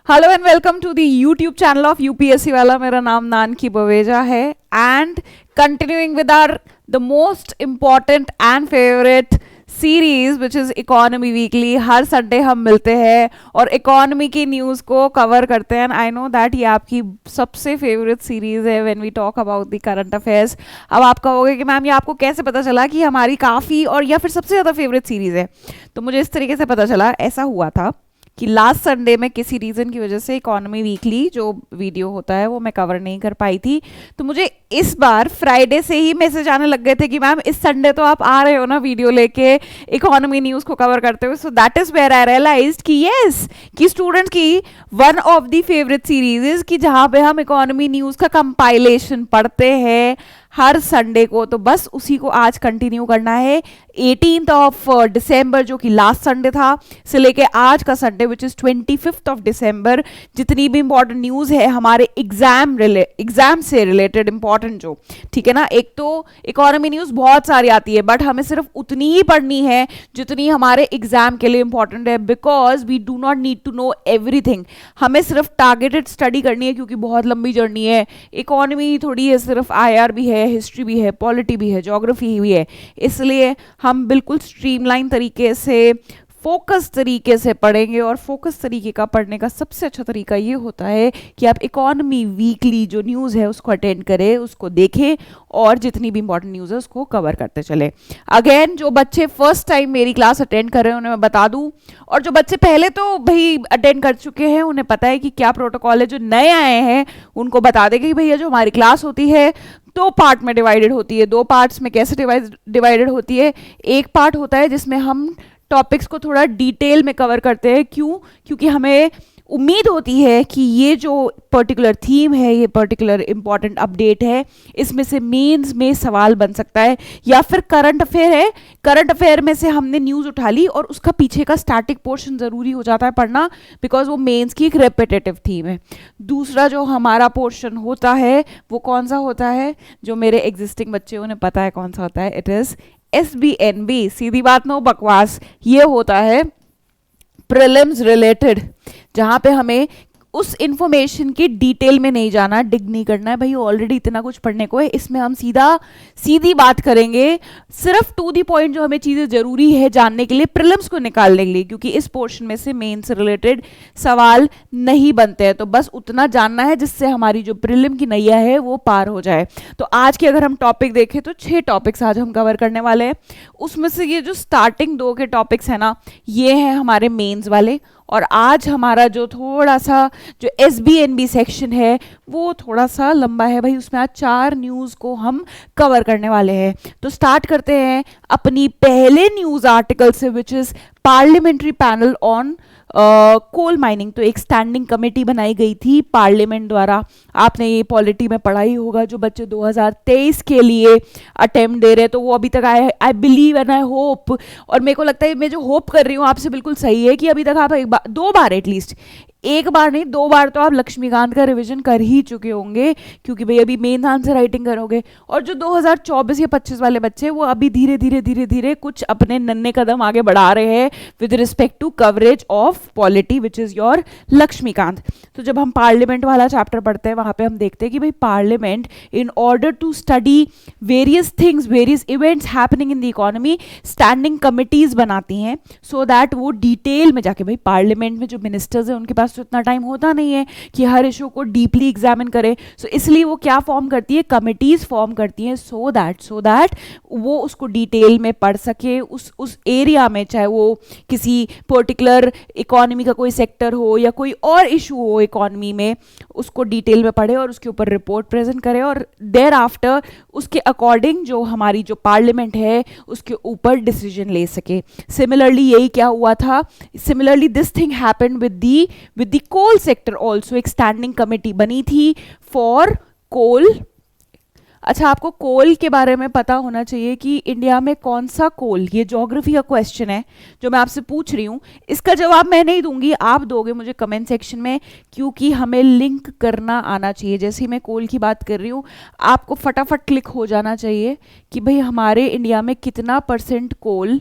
Hello and welcome to the YouTube channel of UPSC वाला। मेरा नाम नानकी बवेजा है and continuing with our the most important and favourite series which is economy weekly. हर Sunday हम मिलते हैं और इकोनॉमी की न्यूज़ को कवर करते हैं। आई नो दैट ये आपकी सबसे फेवरेट सीरीज है when we talk about the current affairs. अब आप कहोगे कि मैम ये आपको कैसे पता चला कि हमारी काफ़ी और या फिर सबसे ज़्यादा फेवरेट सीरीज़ है। तो मुझे इस तरीके से पता चला, ऐसा हुआ था कि लास्ट संडे में किसी रीज़न की वजह से इकोनॉमी वीकली जो वीडियो होता है वो मैं कवर नहीं कर पाई थी। तो मुझे इस बार फ्राइडे से ही मैसेज आने लग गए थे कि मैम इस संडे तो आप आ रहे हो ना वीडियो लेके इकोनॉमी न्यूज़ को कवर करते हुए। So that is where I realized कि येस कि स्टूडेंट्स की one of the favourite series कि जहाँ पे हम इकोनॉमी न्यूज़ का कंपाइलेशन पढ़ते हैं हर संडे को। तो बस उसी को आज कंटिन्यू करना है। 18th ऑफ डिसम्बर जो कि लास्ट संडे था से लेके आज का Sunday which is 25th of December, जितनी भी इंपॉर्टेंट न्यूज़ है हमारे एग्जाम से रिलेटेड इंपॉर्टेंट जो, ठीक है ना। एक तो इकोनॉमी न्यूज़ बहुत सारी आती है बट हमें सिर्फ उतनी ही पढ़नी है जितनी हमारे एग्जाम के लिए इंपॉर्टेंट है, because we do not need to know everything. हमें सिर्फ टारगेटेड स्टडी करनी है क्योंकि बहुत लंबी जर्नी है। इकोनॉमी थोड़ी है, सिर्फ IR भी है, हिस्ट्री भी है, पॉलिटी भी है, ज्योग्राफी भी है। इसलिए हम बिल्कुल स्ट्रीमलाइन तरीके से फोकस तरीके से पढ़ेंगे और फोकस तरीके का पढ़ने का सबसे अच्छा तरीका ये होता है कि आप इकोनॉमी वीकली जो न्यूज़ है उसको अटेंड करें, उसको देखें और जितनी भी इंपॉर्टेंट न्यूज़ है उसको कवर करते चले। अगेन जो बच्चे फर्स्ट टाइम मेरी क्लास अटेंड कर रहे हैं उन्हें मैं बता दूं, और जो बच्चे पहले तो भाई अटेंड कर चुके हैं उन्हें पता है कि क्या प्रोटोकॉल है। जो नए आए हैं उनको बता दें कि भैया जो हमारी क्लास होती है 2 पार्ट में डिवाइडेड होती है। 2 पार्ट्स में कैसे डिवाइडेड होती है? एक पार्ट होता है जिसमें हम टॉपिक्स को थोड़ा डिटेल में कवर करते हैं। क्यों? क्योंकि हमें उम्मीद होती है कि ये जो पर्टिकुलर थीम है, ये पर्टिकुलर इंपॉर्टेंट अपडेट है, इसमें से मेंस में सवाल बन सकता है। या फिर करंट अफेयर है, करंट अफेयर में से हमने न्यूज़ उठा ली और उसका पीछे का स्टैटिक पोर्शन ज़रूरी हो जाता है पढ़ना, बिकॉज वो मेंस की एक रेपिटेटिव थीम है। दूसरा जो हमारा पोर्शन होता है वो कौन सा होता है? जो मेरे एग्जिस्टिंग बच्चे उन्हें पता है कौन सा होता है। इट इज़ SBNB, सीधी बात, नो बकवास। ये होता है प्रीलिम्स रिलेटेड, जहाँ पे हमें उस इंफॉर्मेशन की डिटेल में नहीं जाना, डिग नहीं करना है भाई, ऑलरेडी इतना कुछ पढ़ने को है। इसमें हम सीधी बात करेंगे, सिर्फ टू दी पॉइंट जो हमें चीज़ें ज़रूरी है जानने के लिए, प्रीलिम्स को निकालने के लिए, क्योंकि इस पोर्शन में से मेन से रिलेटेड सवाल नहीं बनते हैं। तो बस उतना जानना है जिससे हमारी जो प्रीलिम की नैया है वो पार हो जाए। तो आज के अगर हम टॉपिक देखें तो 6 टॉपिक्स आज हम कवर करने वाले हैं। उसमें से ये जो स्टार्टिंग 2 के टॉपिक्स हैं ना, ये हैं हमारे मेंस वाले। और आज हमारा जो थोड़ा सा जो SBNB सेक्शन है वो थोड़ा सा लंबा है भाई, उसमें आज 4 न्यूज़ को हम कवर करने वाले हैं। तो स्टार्ट करते हैं अपनी पहले न्यूज़ आर्टिकल से, which is parliamentary panel on coal mining. तो एक स्टैंडिंग कमेटी बनाई गई थी पार्लियामेंट द्वारा। आपने ये पॉलिटी में पढ़ा ही होगा, जो बच्चे 2023 के लिए अटेम्प्ट दे रहे हैं। तो वो अभी तक I believe and I hope, और मेरे को लगता है मैं जो होप कर रही हूँ आपसे बिल्कुल सही है कि अभी तक आप 2 बार एटलीस्ट, एक बार नहीं 2 बार तो आप लक्ष्मीकांत का रिवीजन कर ही चुके होंगे, क्योंकि भाई अभी मेन आंसर राइटिंग करोगे। और जो 2024 या 25 वाले बच्चे वो अभी धीरे धीरे कुछ अपने नन्हे कदम आगे बढ़ा रहे हैं with respect to coverage of polity which is your Laxmikanth. तो जब हम पार्लियामेंट वाला चैप्टर पढ़ते हैं वहाँ पे हम देखते हैं कि भाई parliament in order to study various things, various events happening in the economy, standing committees बनाती हैं सो दैट वो डिटेल में जाके, भाई पार्लियामेंट में जो मिनिस्टर्स हैं उनके पास तो इतना टाइम होता नहीं है कि हर इशू को डीपली एग्जामिन करें। सो इसलिए वो क्या फॉर्म करती है? कमिटीज फॉर्म करती हैं सो दैट वो उसको डिटेल में पढ़ सके, उस एरिया में, चाहे वो किसी पर्टिकुलर इकोनॉमी का कोई सेक्टर हो या कोई और इशू हो इकोनॉमी में, उसको डिटेल में पढ़े और उसके ऊपर रिपोर्ट प्रेजेंट करे और देयर आफ्टर उसके अकॉर्डिंग जो हमारी जो पार्लियामेंट है उसके ऊपर डिसीजन ले सके। सिमिलरली यही क्या हुआ था, similarly this thing happened with the coal sector also. एक स्टैंडिंग कमेटी बनी थी फॉर कोल। अच्छा, आपको कोल के बारे में पता होना चाहिए कि इंडिया में कौन सा कोल, ये ज्योग्राफी का क्वेश्चन है जो मैं आपसे पूछ रही हूँ। इसका जवाब मैं नहीं दूंगी, आप दोगे मुझे कमेंट सेक्शन में, क्योंकि हमें लिंक करना आना चाहिए। जैसे ही मैं कोल की बात कर रही हूँ आपको फटाफट क्लिक हो जाना चाहिए कि भाई हमारे इंडिया में कितना % कोल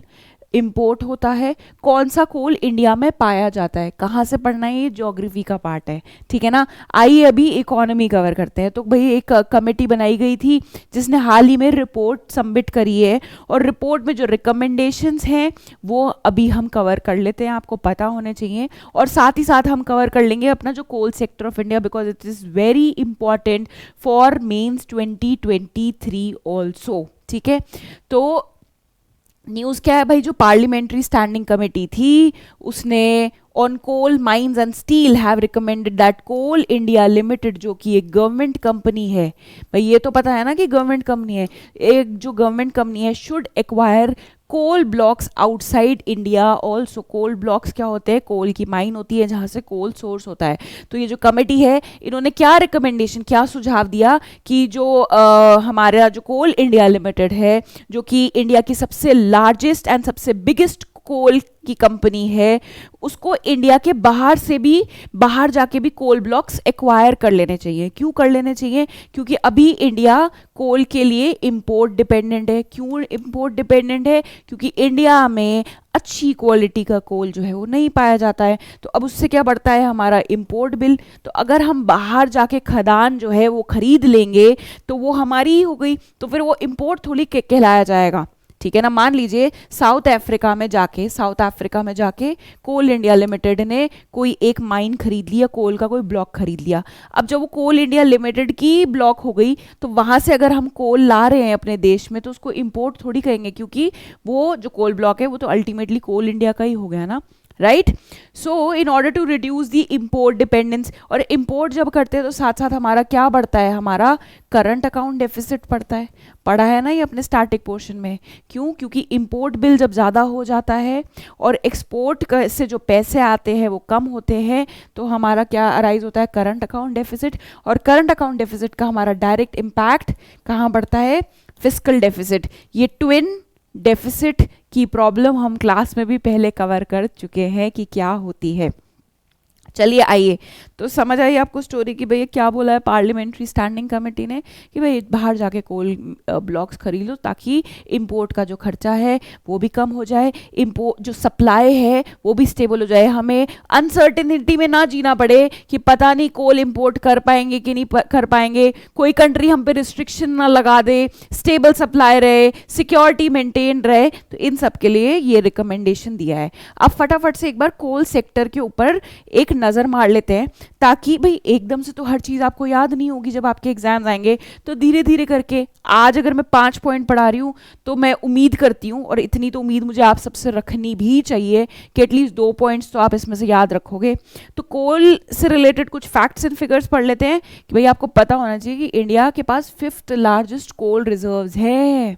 इंपोर्ट होता है, कौन सा कोल इंडिया में पाया जाता है, कहाँ से पढ़ना है, ये ज्योग्राफी का पार्ट है, ठीक है ना। आइए अभी इकोनॉमी कवर करते हैं। तो भाई एक कमेटी बनाई गई थी जिसने हाल ही में रिपोर्ट सबमिट करी है, और रिपोर्ट में जो रिकमेंडेशंस हैं वो अभी हम कवर कर लेते हैं, आपको पता होने चाहिए। और साथ ही साथ हम कवर कर लेंगे अपना जो coal sector of India, because it is very important for mains 2023 also, ठीक है। तो न्यूज़ क्या है भाई, जो पार्लियामेंट्री स्टैंडिंग कमेटी थी उसने on coal mines and steel have recommended that coal India limited, जो कि एक गवर्नमेंट कंपनी है, भाई ये तो पता है ना कि गवर्नमेंट कंपनी है, एक जो गवर्नमेंट कंपनी है, should acquire coal blocks outside India also. Coal blocks क्या होते हैं, कोल की माइन होती है जहाँ से कोल सोर्स होता है। तो ये जो कमेटी है इन्होंने क्या रिकमेंडेशन, क्या सुझाव दिया कि जो हमारा जो कोल इंडिया लिमिटेड है, जो कि इंडिया की सबसे लार्जेस्ट एंड सबसे बिगेस्ट कोल की कंपनी है, उसको इंडिया के बाहर से भी, बाहर जाके भी कोल ब्लॉक्स एक्वायर कर लेने चाहिए। क्यों कर लेने चाहिए, क्योंकि अभी इंडिया कोल के लिए इंपोर्ट डिपेंडेंट है। क्यों इंपोर्ट डिपेंडेंट है, क्योंकि इंडिया में अच्छी क्वालिटी का कोल जो है वो नहीं पाया जाता है। तो अब उससे क्या बढ़ता है, हमारा इंपोर्ट बिल। तो अगर हम बाहर जाके खदान जो है वो खरीद लेंगे तो वो हमारी ही हो गई, तो फिर वो इंपोर्ट थोड़ी कहलाया जाएगा, ठीक है ना। मान लीजिए साउथ अफ्रीका में जाके कोल इंडिया लिमिटेड ने कोई एक माइन खरीद लिया, कोल का कोई ब्लॉक खरीद लिया। अब जब वो कोल इंडिया लिमिटेड की ब्लॉक हो गई तो वहां से अगर हम कोल ला रहे हैं अपने देश में तो उसको इंपोर्ट थोड़ी कहेंगे, क्योंकि वो जो कोल ब्लॉक है वो तो अल्टीमेटली कोल इंडिया का ही हो गया ना, right. So in order to reduce the import dependence, और इम्पोर्ट जब करते हैं तो साथ साथ हमारा क्या बढ़ता है, हमारा करंट अकाउंट डेफिसिट बढ़ता है। पढ़ा है ना ये अपने स्टैटिक पोर्शन में। क्यों, क्योंकि इम्पोर्ट बिल जब ज़्यादा हो जाता है और एक्सपोर्ट से जो पैसे आते हैं वो कम होते हैं, तो हमारा क्या अराइज होता है, करंट अकाउंट डेफिसिट। और करंट अकाउंट डेफिसिट का हमारा डायरेक्ट इम्पैक्ट कहाँ बढ़ता है, फिस्कल डेफिसिट। ये ट्विन डेफिसिट की प्रॉब्लम हम क्लास में भी पहले कवर कर चुके हैं कि क्या होती है। चलिए आइए, तो समझ आई आपको स्टोरी की भैया क्या बोला है पार्लियामेंट्री स्टैंडिंग कमेटी ने, कि भाई बाहर जाके कोल ब्लॉक्स खरीद लो ताकि इंपोर्ट का जो खर्चा है वो भी कम हो जाए, इंपोर्ट जो सप्लाई है वो भी स्टेबल हो जाए, हमें अनसर्टेनिटी में ना जीना पड़े कि पता नहीं कोल इंपोर्ट कर पाएंगे कि नहीं कर पाएंगे, कोई कंट्री हम पे रिस्ट्रिक्शन ना लगा दे, स्टेबल सप्लाई रहे, सिक्योरिटी मेंटेन रहे। तो इन सब के लिए ये रिकमेंडेशन दिया है। अब फटाफट से एक बार कोल सेक्टर के ऊपर एक नज़र मार लेते हैं, ताकि भाई एकदम से तो हर चीज़ आपको याद नहीं होगी जब आपके एग्जाम्स आएंगे, तो धीरे धीरे करके आज अगर मैं 5 पॉइंट पढ़ा रही हूँ तो मैं उम्मीद करती हूँ, और इतनी तो उम्मीद मुझे आप सबसे रखनी भी चाहिए कि एटलीस्ट 2 पॉइंट्स तो आप इसमें से याद रखोगे। तो कोल से रिलेटेड कुछ फैक्ट्स एंड फिगर्स पढ़ लेते हैं कि भाई आपको पता होना चाहिए कि इंडिया के पास 5th लार्जेस्ट कोल रिजर्व्स है।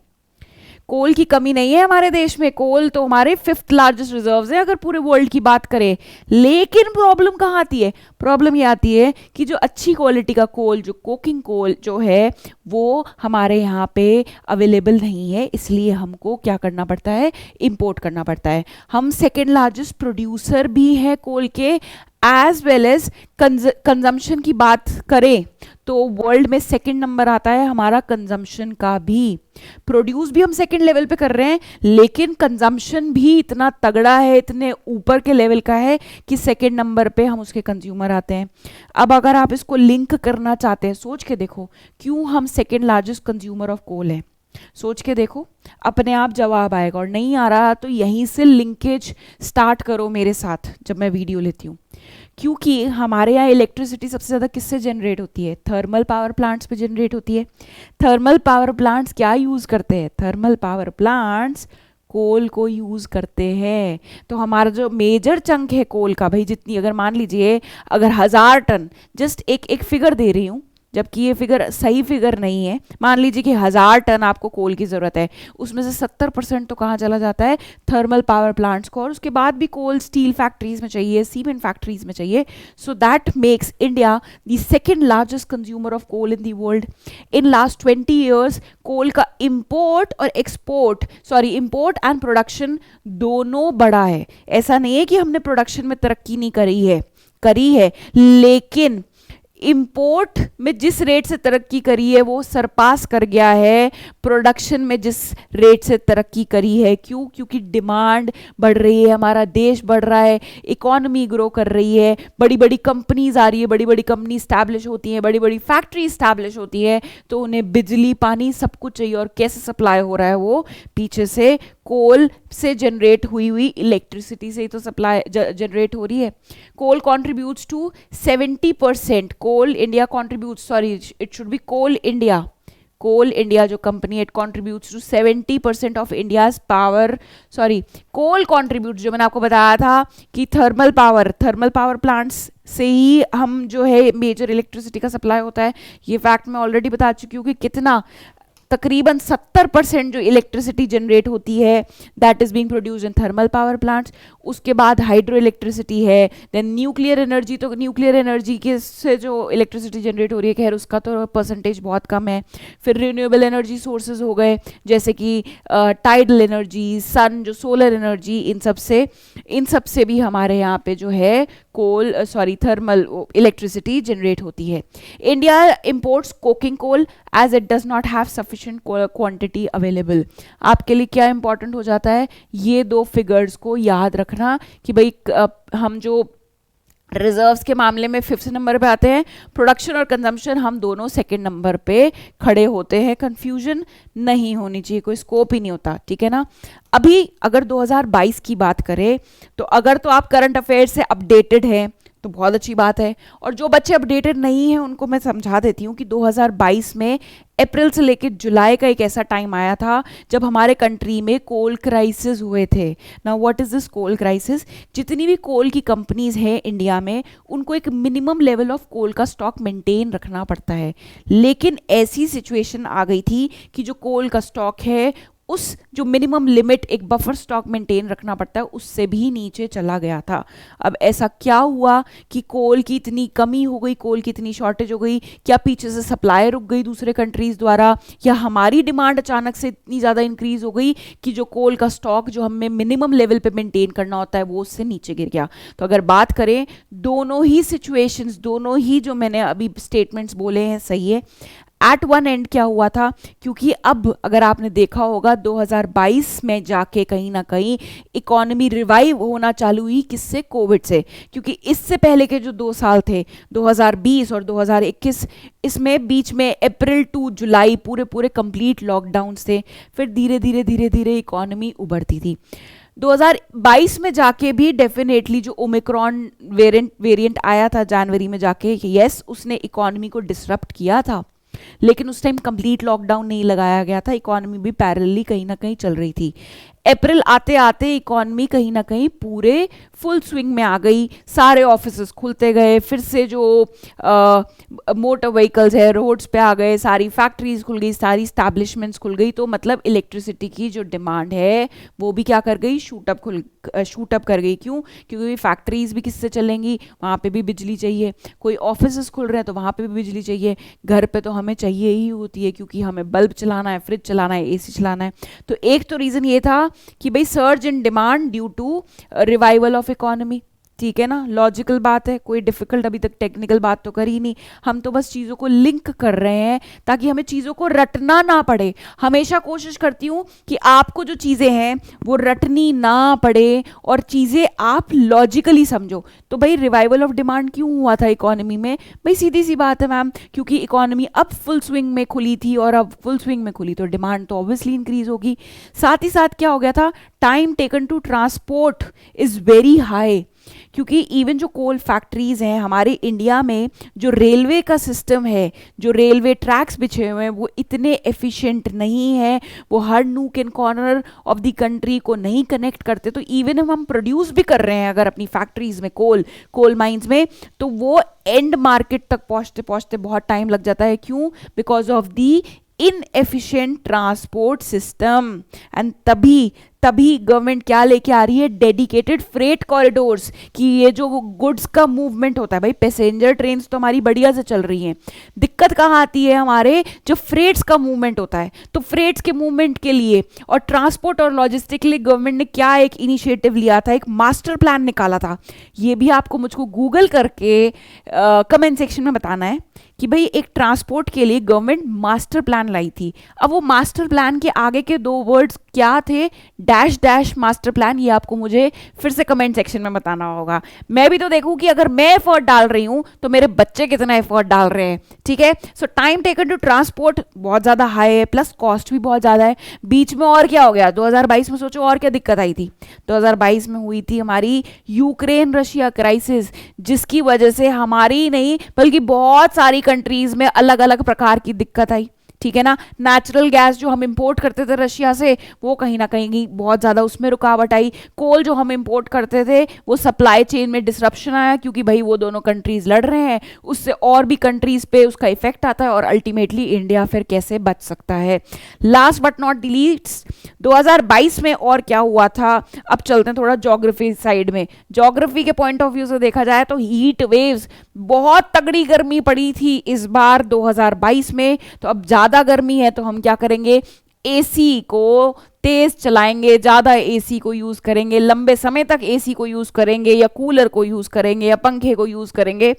कोल की कमी नहीं है हमारे देश में, कोल तो हमारे 5th लार्जेस्ट रिजर्व्स है अगर पूरे वर्ल्ड की बात करें। लेकिन प्रॉब्लम कहाँ आती है, प्रॉब्लम ये आती है कि जो अच्छी क्वालिटी का कोल, जो कोकिंग कोल जो है वो हमारे यहाँ पे अवेलेबल नहीं है, इसलिए हमको क्या करना पड़ता है, इंपोर्ट करना पड़ता है। हम 2nd लार्जेस्ट प्रोड्यूसर भी है कोल के, एज वेल एज कंजम्पशन की बात करें तो वर्ल्ड में 2nd नंबर आता है हमारा कंजम्पशन का भी। प्रोड्यूस भी हम 2nd लेवल पे कर रहे हैं, लेकिन कंजम्पशन भी इतना तगड़ा है, इतने ऊपर के लेवल का है कि 2nd नंबर पे हम उसके कंज्यूमर आते हैं। अब अगर आप इसको लिंक करना चाहते हैं, सोच के देखो क्यों हम 2nd लार्जेस्ट कंज्यूमर ऑफ कोल हैं, सोच के देखो, अपने आप जवाब आएगा। और नहीं आ रहा तो यहीं से लिंकेज स्टार्ट करो मेरे साथ जब मैं वीडियो लेती हूँ, क्योंकि हमारे यहाँ इलेक्ट्रिसिटी सबसे ज़्यादा किससे जनरेट होती है, थर्मल पावर प्लांट्स पे जनरेट होती है। थर्मल पावर प्लांट्स क्या यूज़ करते हैं, थर्मल पावर प्लांट्स कोल को यूज़ करते हैं। तो हमारा जो मेजर चंक है कोल का, भाई जितनी, अगर मान लीजिए अगर 1000 टन, जस्ट एक फिगर दे रही हूँ जबकि ये फिगर सही फिगर नहीं है, मान लीजिए कि 1000 टन आपको कोल की ज़रूरत है, उसमें से 70% तो कहाँ चला जाता है, थर्मल पावर प्लांट्स को, और उसके बाद भी कोल स्टील फैक्ट्रीज में चाहिए, सीमेंट फैक्ट्रीज में चाहिए। So that makes India the 2nd largest consumer of coal in the world. In last 20 years coal का इंपोर्ट और export, sorry import and production दोनों बढ़ा है। ऐसा नहीं है कि हमने प्रोडक्शन में तरक्की नहीं करी है, लेकिन इंपोर्ट में जिस रेट से तरक्की करी है वो सरपास कर गया है प्रोडक्शन में जिस रेट से तरक्की करी है। क्यों? क्योंकि डिमांड बढ़ रही है, हमारा देश बढ़ रहा है, इकोनॉमी ग्रो कर रही है, बड़ी बड़ी कंपनीज आ रही है, बड़ी बड़ी कंपनी स्टैब्लिश होती हैं, बड़ी बड़ी फैक्ट्री स्टैब्लिश होती है, तो उन्हें बिजली पानी सब कुछ चाहिए। और कैसे सप्लाई हो रहा है? वो पीछे से कोल से जनरेट हुई हुई इलेक्ट्रिसिटी से ही तो सप्लाई जनरेट हो रही है। Coal contributes to 70%, coal India contributes, sorry it should be coal India जो company, it contributes to 70% of India's power, sorry coal contribute, जो मैंने आपको बताया था कि थर्मल पावर प्लांट्स से ही हम जो है मेजर इलेक्ट्रिसिटी का सप्लाई होता है। ये फैक्ट मैं ऑलरेडी बता चुकी हूँ कि कितना, तकरीबन 70% जो इलेक्ट्रिसिटी जनरेट होती है that is being produced in thermal power plants. उसके बाद हाइड्रो इलेक्ट्रिसिटी है, देन न्यूक्लियर एनर्जी, तो न्यूक्लियर एनर्जी के से जो इलेक्ट्रिसिटी जनरेट हो रही है, खैर उसका तो परसेंटेज बहुत कम है। फिर रिन्यूएबल एनर्जी सोर्सेज हो गए जैसे कि टाइडल एनर्जी, सन, जो सोलर एनर्जी, इन सब से भी हमारे यहाँ पे जो है थर्मल इलेक्ट्रिसिटी जनरेट होती है। India imports coking coal as it does not have sufficient quantity available. आपके लिए क्या इंपॉर्टेंट हो जाता है? ये दो फिगर्स को याद रखना कि भाई हम जो रिजर्व्स के मामले में 5th नंबर पे आते हैं, प्रोडक्शन और कंजम्पशन हम दोनों 2nd नंबर पे खड़े होते हैं। कंफ्यूजन नहीं होनी चाहिए, कोई स्कोप ही नहीं होता, ठीक है ना। अभी अगर 2022 की बात करें तो अगर तो आप करंट अफेयर से अपडेटेड हैं तो बहुत अच्छी बात है, और जो बच्चे अपडेटेड नहीं हैं उनको मैं समझा देती हूँ कि 2022 में अप्रैल से लेकर जुलाई का एक ऐसा टाइम आया था जब हमारे कंट्री में कोल क्राइसिस हुए थे। Now what is this coal crisis? जितनी भी कोल की कंपनीज हैं इंडिया में, उनको एक मिनिमम लेवल ऑफ कोल का स्टॉक मेंटेन रखना पड़ता है, लेकिन ऐसी सिचुएशन आ गई थी कि जो कोल का स्टॉक है उस जो मिनिमम लिमिट एक बफर स्टॉक मेंटेन रखना पड़ता है उससे भी नीचे चला गया था। अब ऐसा क्या हुआ कि कोल की इतनी कमी हो गई, कोल की इतनी शॉर्टेज हो गई? क्या पीछे से सप्लाई रुक गई दूसरे कंट्रीज द्वारा, या हमारी डिमांड अचानक से इतनी ज़्यादा इंक्रीज हो गई कि जो कोल का स्टॉक जो हमें मिनिमम लेवल पे मेंटेन करना होता है वो उससे नीचे गिर गया? तो अगर बात करें, दोनों ही सिचुएशंस, दोनों ही जो मैंने अभी स्टेटमेंट्स बोले हैं सही है। एट वन एंड क्या हुआ था, क्योंकि अब अगर आपने देखा होगा 2022 में जाके कहीं ना कहीं इकोनॉमी रिवाइव होना चालू हुई। किससे? कोविड से। क्योंकि इससे पहले के जो 2 साल थे 2020 और 2021, इसमें बीच में अप्रैल टू जुलाई पूरे कंप्लीट लॉकडाउन थे, फिर धीरे धीरे इकोनॉमी उभरती थी। 2022 में जाके भी डेफिनेटली जो ओमिक्रॉन वेरिएंट आया था जनवरी में जाके, यस उसने इकोनॉमी को डिसरप्ट किया था, लेकिन उस टाइम कंप्लीट लॉकडाउन नहीं लगाया गया था, इकोनॉमी भी पैरेलली कहीं ना कहीं चल रही थी। अप्रैल आते आते इकोनॉमी कहीं ना कहीं पूरे फुल स्विंग में आ गई, सारे ऑफिसेस खुलते गए, फिर से जो मोटर व्हीकल्स है रोड्स पे आ गए, सारी फैक्ट्रीज खुल गई, सारी स्टैब्लिशमेंट्स खुल गई। तो मतलब इलेक्ट्रिसिटी की जो डिमांड है वो भी क्या कर गई? शूटअप कर गई। क्यों? क्योंकि फैक्ट्रीज भी किससे चलेंगी? वहाँ पे भी बिजली चाहिए। कोई ऑफिसेस खुल रहे हैं तो वहाँ पे भी बिजली चाहिए। घर पे तो हमें चाहिए ही होती है, क्योंकि हमें बल्ब चलाना है, फ्रिज चलाना है, एसी चलाना है। तो एक तो रीज़न ये था कि भाई surge in demand due to revival of economy. ठीक है ना, लॉजिकल बात है, कोई डिफिकल्ट अभी तक टेक्निकल बात तो करी नहीं, हम तो बस चीज़ों को लिंक कर रहे हैं ताकि हमें चीज़ों को रटना ना पड़े। हमेशा कोशिश करती हूँ कि आपको जो चीज़ें हैं वो रटनी ना पड़े और चीज़ें आप लॉजिकली समझो। तो भाई रिवाइवल ऑफ डिमांड क्यों हुआ था इकोनॉमी में? भाई सीधी सी बात है मैम, क्योंकि इकोनॉमी अब फुल स्विंग में खुली थी, और अब फुल स्विंग में खुली तो डिमांड तो ऑब्वियसली इंक्रीज होगी। साथ ही साथ क्या हो गया था, time taken to transport is very high, क्योंकि इवन जो कोल फैक्ट्रीज हैं हमारे इंडिया में, जो रेलवे का सिस्टम है, जो रेलवे ट्रैक्स बिछे हुए हैं वो इतने एफिशिएंट नहीं है, वो हर nook and corner of the country को नहीं कनेक्ट करते। तो इवन हम प्रोड्यूस भी कर रहे हैं अगर अपनी फैक्ट्रीज में कोल माइंस में, तो वो एंड मार्केट तक पहुंचते पहुंचते बहुत टाइम लग जाता है। क्यों? Because of the inefficient transport system. And तभी तभी गवर्नमेंट क्या लेके आ रही है, डेडिकेटेड फ्रेट कॉरिडोर्स, कि ये जो गुड्स का मूवमेंट होता है, भाई पैसेंजर ट्रेन तो हमारी बढ़िया से चल रही हैं, दिक्कत कहाँ आती है हमारे, जो फ्रेट्स का मूवमेंट होता है। तो फ्रेट्स के मूवमेंट के लिए और ट्रांसपोर्ट और लॉजिस्टिक के लिए गवर्नमेंट ने क्या एक इनिशिएटिव लिया था, एक मास्टर प्लान निकाला था। ये भी आपको मुझको गूगल करके कमेंट सेक्शन में बताना है कि भाई एक ट्रांसपोर्ट के लिए गवर्नमेंट मास्टर प्लान लाई थी। अब वो मास्टर प्लान के आगे के दो वर्ड्स क्या थे, डैश डैश मास्टर प्लान, ये आपको मुझे फिर से कमेंट सेक्शन में बताना होगा। मैं भी तो देखूं कि अगर मैं एफर्ट डाल रही हूं तो मेरे बच्चे कितना एफर्ट डाल रहे हैं, ठीक है। So time taken to transport बहुत ज़्यादा हाई है, प्लस कॉस्ट भी बहुत ज़्यादा है। बीच में और क्या हो गया, 2022 में सोचो और क्या दिक्कत आई थी। 2022 में हुई थी हमारी यूक्रेन रशिया क्राइसिस, जिसकी वजह से हमारी नहीं बल्कि बहुत सारी कंट्रीज में अलग अलग प्रकार की दिक्कत आई, ठीक है ना। नेचुरल गैस जो हम इंपोर्ट करते थे रशिया से, वो कहीं ना कहीं बहुत ज़्यादा उसमें रुकावट आई। कोल जो हम इंपोर्ट करते थे, वो सप्लाई चेन में डिसरप्शन आया, क्योंकि भाई वो दोनों कंट्रीज लड़ रहे हैं, उससे और भी कंट्रीज पे उसका इफेक्ट आता है, और अल्टीमेटली इंडिया फिर कैसे बच सकता है। लास्ट बट नॉट लीस्ट 2022 में और क्या हुआ था। अब चलते हैं थोड़ा ज्योग्राफी साइड में। ज्योग्राफी के पॉइंट ऑफ व्यू से देखा जाए तो हीट वेव्स, बहुत तगड़ी गर्मी पड़ी थी इस बार 2022 में। तो अब ज़्यादा गर्मी है तो हम क्या करेंगे, एसी को तेज चलाएंगे, ज़्यादा एसी को यूज़ करेंगे, लंबे समय तक एसी को यूज़ करेंगे, या कूलर को यूज़ करेंगे, या पंखे को यूज़ करेंगे।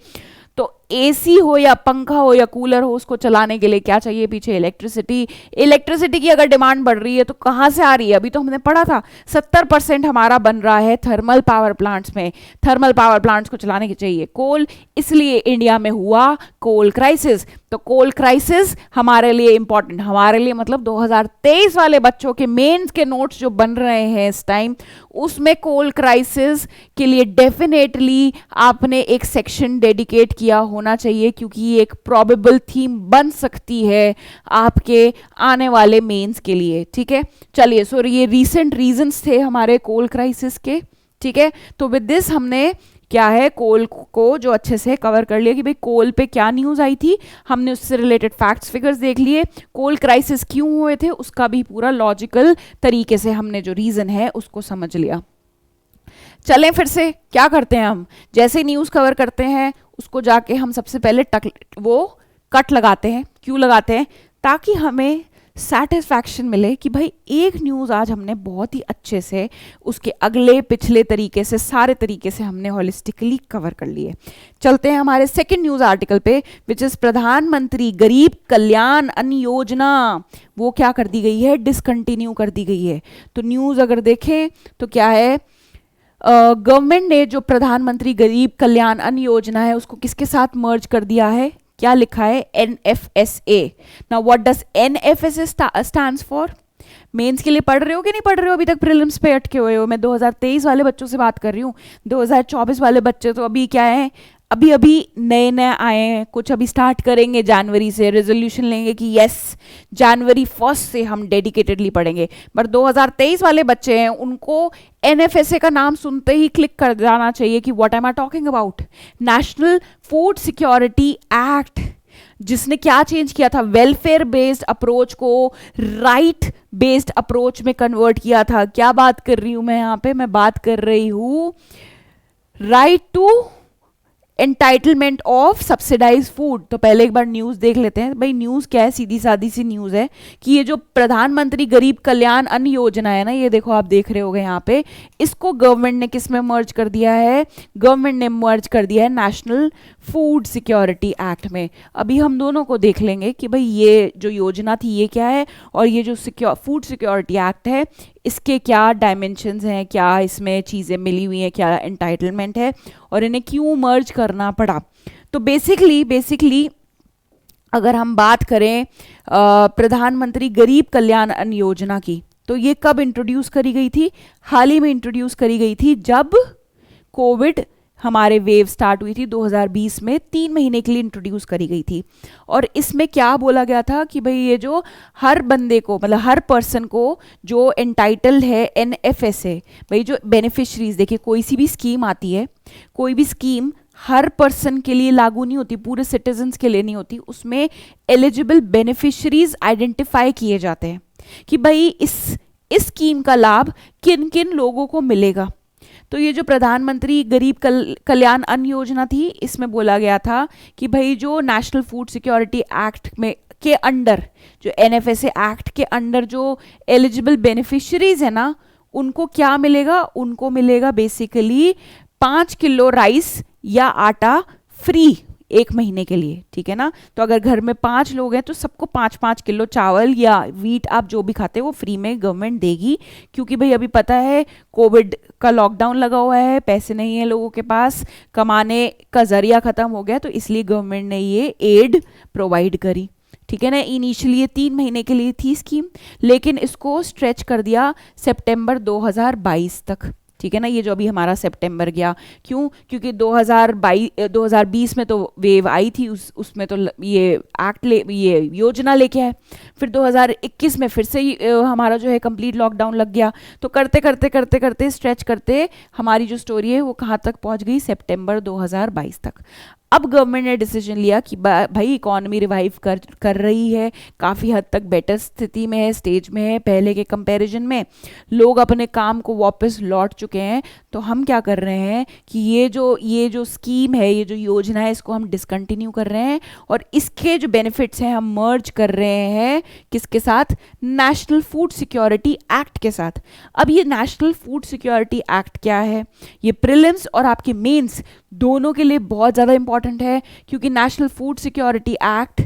तो एसी हो या पंखा हो या कूलर हो, उसको चलाने के लिए क्या चाहिए, पीछे इलेक्ट्रिसिटी। इलेक्ट्रिसिटी की अगर डिमांड बढ़ रही है तो कहाँ से आ रही है, अभी तो हमने पढ़ा था 70% हमारा बन रहा है थर्मल पावर प्लांट्स में। थर्मल पावर प्लांट्स को चलाने के चाहिए कोल, इसलिए इंडिया में हुआ कोल क्राइसिस। तो कोल क्राइसिस हमारे लिए इंपॉर्टेंट, हमारे लिए मतलब 2023 वाले बच्चों के मेंस के नोट्स जो बन रहे हैं इस टाइम, उसमें कोल क्राइसिस के लिए डेफिनेटली आपने एक सेक्शन डेडिकेट किया होना चाहिए, क्योंकि ये एक प्रोबेबल थीम बन सकती है आपके आने वाले मेंस के लिए, ठीक है। चलिए, सो ये रीसेंट रीजंस थे हमारे कोल क्राइसिस के, ठीक है। तो विद दिस हमने क्या है, कोल को जो अच्छे से कवर कर लिया कि भाई कोल पे क्या न्यूज़ आई थी, हमने उससे रिलेटेड फैक्ट्स फिगर्स देख लिए, कोल क्राइसिस क्यों हुए थे उसका भी पूरा लॉजिकल तरीके से हमने जो रीज़न है उसको समझ लिया। चलें फिर से क्या करते हैं, हम जैसे न्यूज़ कवर करते हैं उसको जाके हम सबसे पहले वो कट लगाते हैं। क्यों लगाते हैं, ताकि हमें सेटिस्फैक्शन मिले कि भाई एक न्यूज़ आज हमने बहुत ही अच्छे से उसके अगले पिछले तरीके से सारे तरीके से हमने होलिस्टिकली कवर कर लिए। चलते हैं हमारे सेकंड न्यूज़ आर्टिकल पे, विच इज़ प्रधानमंत्री गरीब कल्याण अन्न योजना, वो क्या कर दी गई है, डिसकंटिन्यू कर दी गई है। तो न्यूज़ अगर देखें तो क्या है, गवर्नमेंट ने जो प्रधानमंत्री गरीब कल्याण अन्न योजना है उसको किसके साथ मर्ज कर दिया है, क्या लिखा है, NFSA। Now what does NFSA stands for. Mains के लिए पढ़ रहे हो कि नहीं पढ़ रहे हो, अभी तक प्रीलिम्स पे अटके हुए हो। मैं 2023 वाले बच्चों से बात कर रही हूँ, 2024 वाले बच्चे तो अभी क्या है, अभी अभी नए नए आए हैं, कुछ अभी स्टार्ट करेंगे जनवरी से, रेजोल्यूशन लेंगे कि यस जनवरी 1 से हम डेडिकेटेडली पढ़ेंगे। बट 2023 वाले बच्चे हैं, उनको NFSA का नाम सुनते ही क्लिक कर जाना चाहिए कि what am I talking about, national food security act, जिसने क्या चेंज किया था, वेलफेयर बेस्ड अप्रोच को राइट बेस्ड अप्रोच में कन्वर्ट किया था। क्या बात कर रही हूं मैं यहाँ पे, मैं बात कर रही हूं right to entitlement of subsidised food. तो पहले एक बार न्यूज़ देख लेते हैं भाई, न्यूज़ क्या है, सीधी सादी सी न्यूज़ है कि ये जो प्रधानमंत्री गरीब कल्याण अन्न योजना है ना, ये देखो आप देख रहे होगे यहाँ पे, इसको गवर्नमेंट ने किस में मर्ज कर दिया है, गवर्नमेंट ने मर्ज कर दिया है नेशनल फूड सिक्योरिटी एक्ट में। अभी हम दोनों को देख लेंगे कि भाई ये जो योजना थी ये क्या है, और ये जो फूड सिक्योरिटी एक्ट है इसके क्या डायमेंशंस हैं, क्या इसमें चीज़ें मिली हुई हैं, क्या एंटाइटलमेंट है, और इन्हें क्यों मर्ज करना पड़ा। तो बेसिकली अगर हम बात करें प्रधानमंत्री गरीब कल्याण अन्न योजना की, तो ये कब इंट्रोड्यूस करी गई थी, हाल ही में इंट्रोड्यूस करी गई थी जब कोविड हमारे वेव स्टार्ट हुई थी 2020 में, 3 महीने के लिए इंट्रोड्यूस करी गई थी। और इसमें क्या बोला गया था कि भाई ये जो हर बंदे को, मतलब हर पर्सन को जो एंटाइटल्ड है NFSA, भाई जो बेनिफिशरीज, देखिए कोई सी भी स्कीम आती है, कोई भी स्कीम हर पर्सन के लिए लागू नहीं होती, पूरे सिटीजन्स के लिए नहीं होती, उसमें एलिजिबल बेनिफिशरीज आइडेंटिफाई किए जाते हैं कि भाई इस इस स्कीम का लाभ किन किन लोगों को मिलेगा। तो ये जो प्रधानमंत्री गरीब कल्याण अन्न योजना थी, इसमें बोला गया था कि भाई जो नेशनल फूड सिक्योरिटी एक्ट में के अंडर, जो एनएफएसए एक्ट के अंडर जो एलिजिबल बेनिफिशियरीज है ना, उनको क्या मिलेगा, उनको मिलेगा बेसिकली 5 किलो राइस या आटा फ्री 1 महीने के लिए, ठीक है ना। तो अगर घर में 5 लोग हैं तो सबको 5-5 किलो चावल या वीट, आप जो भी खाते हैं वो फ्री में गवर्नमेंट देगी, क्योंकि भाई अभी पता है कोविड का लॉकडाउन लगा हुआ है, पैसे नहीं है लोगों के पास, कमाने का जरिया खत्म हो गया, तो इसलिए गवर्नमेंट ने ये एड प्रोवाइड करी, ठीक है ना। इनिशियली ये 3 महीने के लिए थी स्कीम, लेकिन इसको स्ट्रेच कर दिया सितंबर 2022 तक, ठीक है ना। ये जो अभी हमारा सितंबर गया, क्यों, क्योंकि 2020 में तो वेव आई थी, उसमें तो ये ये योजना लेके आए, फिर 2021 में फिर से हमारा जो है कंप्लीट लॉकडाउन लग गया, तो करते करते करते करते स्ट्रेच करते हमारी जो स्टोरी है वो कहाँ तक पहुँच गई, सितंबर 2022 तक। अब गवर्नमेंट ने डिसीजन लिया कि भाई इकोनॉमी रिवाइव कर रही है, काफ़ी हद तक बेटर स्थिति में है, स्टेज में है, पहले के कंपैरिजन में लोग अपने काम को वापस लौट चुके हैं, तो हम क्या कर रहे हैं कि ये जो स्कीम है, ये जो योजना है, इसको हम डिसकंटिन्यू कर रहे हैं और इसके जो बेनिफिट्स हैं हम मर्ज कर रहे हैं किसके साथ, नेशनल फूड सिक्योरिटी एक्ट के साथ। अब ये नेशनल फूड सिक्योरिटी एक्ट क्या है, ये प्रीलिम्स और आपके मेंस दोनों के लिए बहुत ज़्यादा इंपॉर्टेंट है, क्योंकि नेशनल फूड सिक्योरिटी एक्ट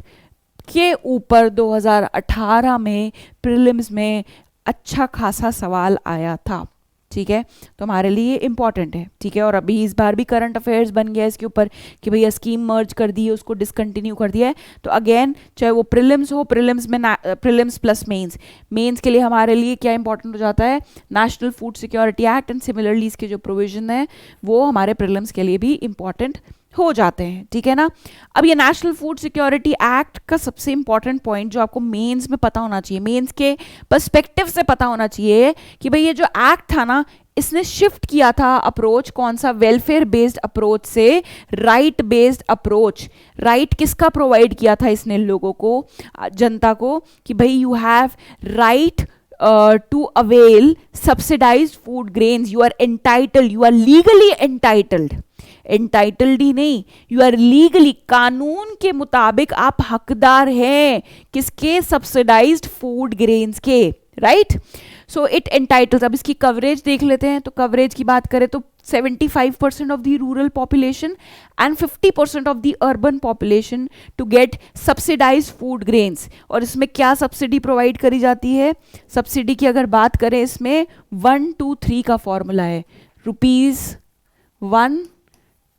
के ऊपर 2018 में प्रीलिम्स में अच्छा खासा सवाल आया था, ठीक है, तो हमारे लिए इंपॉर्टेंट है, ठीक है। और अभी इस बार भी करंट अफेयर्स बन गया इसके ऊपर कि भैया स्कीम मर्ज कर दी है, उसको डिसकंटिन्यू कर दिया है, तो अगेन चाहे वो प्रीलिम्स हो, प्रीलिम्स में प्रीलिम्स प्लस मेंस के लिए हमारे लिए क्या इंपॉर्टेंट हो जाता है, national food security act, and similarly इसके जो प्रोविजन है वो हमारे प्रीलिम्स के लिए भी इंपॉर्टेंट हो जाते हैं, ठीक है ना। अब ये नेशनल फूड सिक्योरिटी एक्ट का सबसे इंपॉर्टेंट पॉइंट जो आपको मेंस में पता होना चाहिए, मेंस के पर्सपेक्टिव से पता होना चाहिए कि भाई ये जो एक्ट था ना, इसने शिफ्ट किया था अप्रोच, कौन सा, वेलफेयर बेस्ड अप्रोच से राइट बेस्ड अप्रोच। राइट किसका प्रोवाइड किया था इसने लोगों को, जनता को, कि भाई you have right to avail subsidized food grains, you are entitled, you are legally entitled, entitled ही नहीं, यू आर लीगली, कानून के मुताबिक आप हकदार हैं किसके, सब्सिडाइज्ड फूड ग्रेन्स के, राइट। So it entities. अब इसकी कवरेज देख लेते हैं, तो कवरेज की बात करें तो 75% of the rural population and 50% of the urban population to get subsidised food grains. और इसमें क्या सब्सिडी प्रोवाइड करी जाती है, सब्सिडी की अगर बात करें इसमें 1, 2, 3 का फॉर्मूला है, ₹1,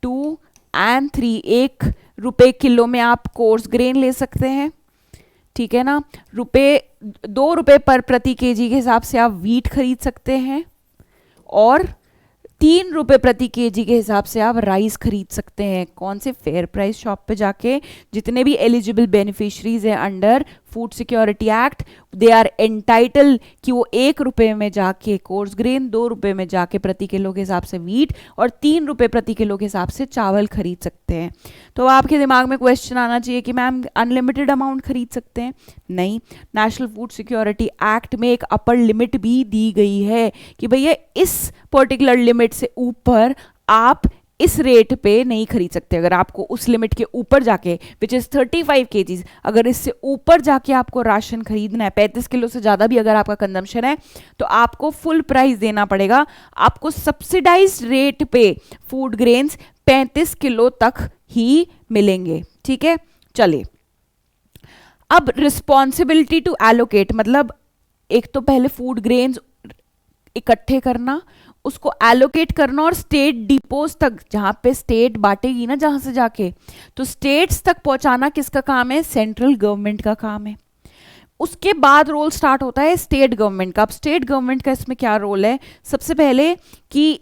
2 एंड 3, ₹1 किलो में आप कोर्स ग्रेन ले सकते हैं, ठीक है ना। ₹2 पर प्रति केजी के हिसाब से आप वीट खरीद सकते हैं, और ₹3 प्रति केजी के हिसाब से आप राइस खरीद सकते हैं। कौन से, फेयर प्राइस शॉप पे जाके। जितने भी एलिजिबल बेनिफिशरीज हैं under food security act, they are entitle कि वो ₹1 में जाके कोर्स ग्रेन, ₹2 में जाके प्रति किलो के हिसाब से वीट, और ₹3 प्रति किलो के हिसाब से चावल खरीद सकते हैं। तो आपके दिमाग में क्वेश्चन आना चाहिए कि मैम अनलिमिटेड अमाउंट खरीद सकते हैं, नहीं। नेशनल फूड सिक्योरिटी एक्ट में एक अपर लिमिट भी दी गई है कि भैया इस पर्टिकुलर लिमिट से ऊपर आप इस रेट पे नहीं खरीद सकते। अगर आपको उस लिमिट के ऊपर जाके, विच इज 35 kgs, अगर इससे ऊपर जाके आपको राशन खरीदना है, 35 किलो से ज़्यादा भी अगर आपका कंजम्पशन है, तो आपको फुल प्राइस देना पड़ेगा। आपको सब्सिडाइज्ड रेट पे फूड ग्रेन्स 35 किलो तक ही मिलेंगे, ठीक है। चलिए, अब रिस्पॉन्सिबिलिटी टू एलोकेट, मतलब एक तो पहले फूड ग्रेन्स इकट्ठे करना, उसको एलोकेट करना, और स्टेट डिपोज तक, जहां पे स्टेट बांटेगी ना, जहां से जाके, तो स्टेट्स तक पहुंचाना किसका काम है, सेंट्रल गवर्नमेंट का काम है। उसके बाद रोल स्टार्ट होता है स्टेट गवर्नमेंट का। अब स्टेट गवर्नमेंट का इसमें क्या रोल है, सबसे पहले कि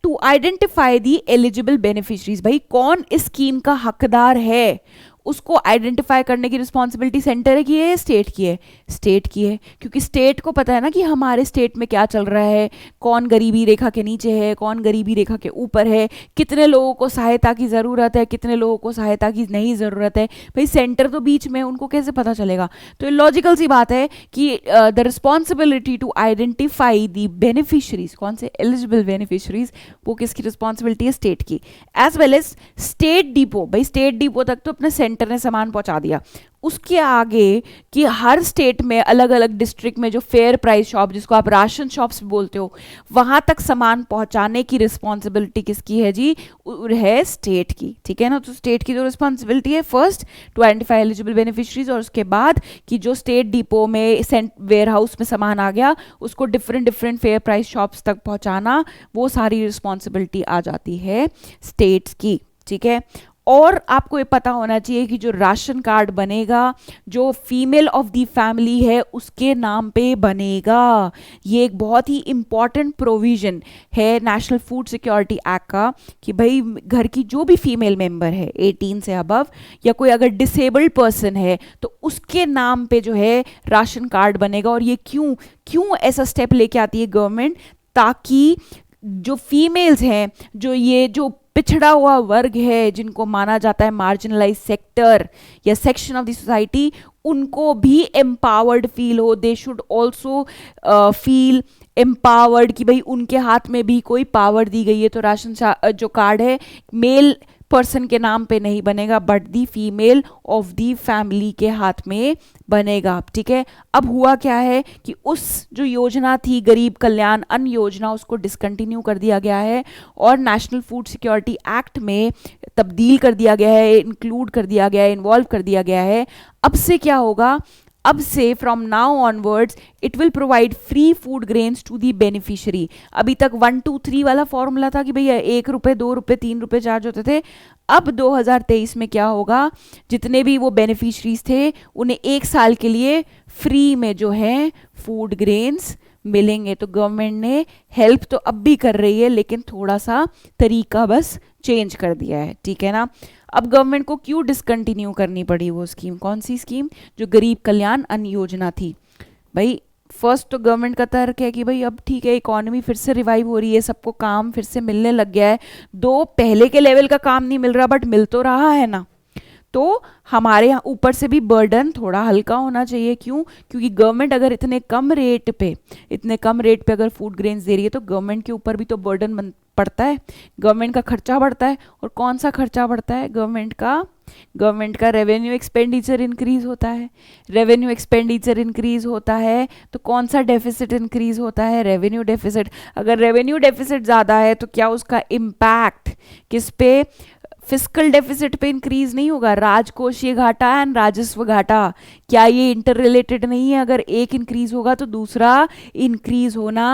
to identify the eligible beneficiaries, भाई कौन इस स्कीम का हकदार है, उसको आइडेंटिफाई करने की रिस्पॉन्सिबिलिटी सेंटर की है, स्टेट की है? स्टेट की है, क्योंकि स्टेट को पता है ना कि हमारे स्टेट में क्या चल रहा है, कौन गरीबी रेखा के नीचे है, कौन गरीबी रेखा के ऊपर है, कितने लोगों को सहायता की ज़रूरत है, कितने लोगों को सहायता की नहीं ज़रूरत है। भाई सेंटर तो बीच में, उनको कैसे पता चलेगा? तो लॉजिकल सी बात है कि the responsibility to identify the beneficiaries, कौन से एलिजिबल बेनिफिशरीज, वो किसकी रिस्पॉन्सिबिलिटी है? स्टेट की। As well as state depot, भाई स्टेट डिपो तक तो अपने सेंटर ने सामान पहुंचा दिया, उसके आगे कि हर स्टेट में अलग अलग डिस्ट्रिक्ट में जो फेयर प्राइस शॉप, जिसको आप राशन शॉप्स बोलते हो, वहां तक सामान पहुंचाने की रिस्पॉन्सिबिलिटी किसकी है जी? है स्टेट की। ठीक है ना? तो स्टेट की जो रिस्पॉन्सिबिलिटी है, first to identify eligible beneficiaries, और उसके बाद कि जो स्टेट डिपो में वेयर हाउस में सामान आ गया उसको different different fair price shops तक पहुंचाना, वो सारी रिस्पॉन्सिबिलिटी आ जाती है स्टेट्स की। ठीक है? और आपको ये पता होना चाहिए कि जो राशन कार्ड बनेगा, जो फीमेल ऑफ द फैमिली है उसके नाम पे बनेगा। ये एक बहुत ही इंपॉर्टेंट प्रोविजन है नेशनल फूड सिक्योरिटी एक्ट का, कि भाई घर की जो भी फीमेल मेंबर है 18 से अबव, या कोई अगर डिसेबल्ड पर्सन है, तो उसके नाम पे जो है राशन कार्ड बनेगा। और ये क्यों ऐसा स्टेप लेके आती है गवर्नमेंट? ताकि जो फीमेल्स हैं, जो पिछड़ा हुआ वर्ग है, जिनको माना जाता है मार्जिनलाइज सेक्टर या सेक्शन ऑफ द सोसाइटी, उनको भी एम्पावर्ड फील हो। They should also feel empowered कि भाई उनके हाथ में भी कोई पावर दी गई है। तो राशन जो कार्ड है मेल पर्सन के नाम पे नहीं बनेगा, but the female of the family के हाथ में बनेगा। ठीक है? अब हुआ क्या है कि उस जो योजना थी गरीब कल्याण अन्न योजना, उसको डिसकंटिन्यू कर दिया गया है और नेशनल फूड सिक्योरिटी एक्ट में तब्दील कर दिया गया है, इंक्लूड कर दिया गया है, इन्वॉल्व कर दिया गया है। अब से क्या होगा? अब से from now onwards it will provide free food grains to the beneficiary. अभी तक 1 2 3 वाला फॉर्मूला था कि भैया 1 रुपये 2 रुपये 3 रुपये चार्ज होते थे। अब 2023 में क्या होगा? जितने भी वो बेनिफिशरीज थे उन्हें 1 साल के लिए फ्री में जो है फूड ग्रेन्स मिलेंगे। तो गवर्नमेंट ने हेल्प तो अब भी कर रही है, लेकिन थोड़ा सा तरीका बस चेंज कर दिया है। ठीक है ना? अब गवर्नमेंट को क्यों डिसकंटिन्यू करनी पड़ी वो स्कीम? कौन सी स्कीम? जो गरीब कल्याण अन्न योजना थी। भाई फर्स्ट तो गवर्नमेंट का तर्क है कि भाई अब ठीक है, इकोनॉमी फिर से रिवाइव हो रही है, सबको काम फिर से मिलने लग गया है, दो पहले के लेवल का काम नहीं मिल रहा बट मिल तो रहा है ना, तो हमारे यहाँ ऊपर से भी बर्डन थोड़ा हल्का होना चाहिए। क्यों? क्योंकि गवर्नमेंट अगर इतने कम रेट पे अगर फूड ग्रेन्स दे रही है तो गवर्नमेंट के ऊपर भी तो बर्डन पड़ता है, गवर्नमेंट का खर्चा बढ़ता है। और कौन सा खर्चा बढ़ता है? गवर्नमेंट का रेवेन्यू एक्सपेंडिचर इंक्रीज होता है। रेवेन्यू एक्सपेंडिचर इंक्रीज होता है तो कौन सा डेफिसिट इंक्रीज होता है? Revenue deficit. अगर रेवेन्यू डेफिसिट ज़्यादा है तो क्या उसका इम्पैक्ट किस पे? फिस्कल डेफिसिट पे इंक्रीज नहीं होगा। राजकोषीय घाटा एंड राजस्व घाटा, क्या ये इंटर रिलेटेड नहीं है? अगर एक इंक्रीज होगा तो दूसरा इंक्रीज होना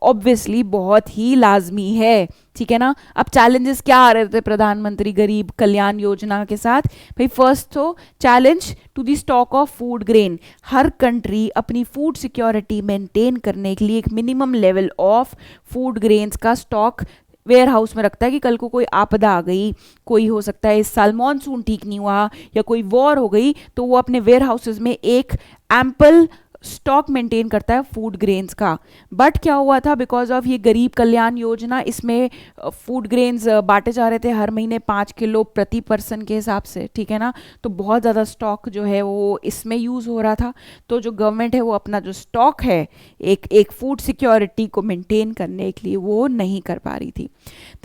ऑब्वियसली बहुत ही लाजमी है। ठीक है ना? अब चैलेंजेस क्या आ रहे थे प्रधानमंत्री गरीब कल्याण योजना के साथ? भाई फर्स्ट तो challenge to the stock of food grain. हर कंट्री अपनी फूड सिक्योरिटी मेंटेन करने के लिए एक minimum level of food grains का स्टॉक वेयर हाउस में रखता है कि कल को कोई आपदा आ गई, कोई हो सकता है इस साल मॉनसून ठीक नहीं हुआ या कोई वॉर हो गई, तो वो अपने वेयर हाउसेज में एक एम्पल स्टॉक मेंटेन करता है फूड ग्रेन्स का। बट क्या हुआ था? बिकॉज ऑफ ये गरीब कल्याण योजना, इसमें फूड ग्रेन्स बांटे जा रहे थे हर महीने 5 किलो प्रति पर्सन के हिसाब से। ठीक है ना? तो बहुत ज़्यादा स्टॉक जो है वो इसमें यूज़ हो रहा था। तो जो गवर्नमेंट है वो अपना जो स्टॉक है एक फूड सिक्योरिटी को मेंटेन करने के लिए वो नहीं कर पा रही थी।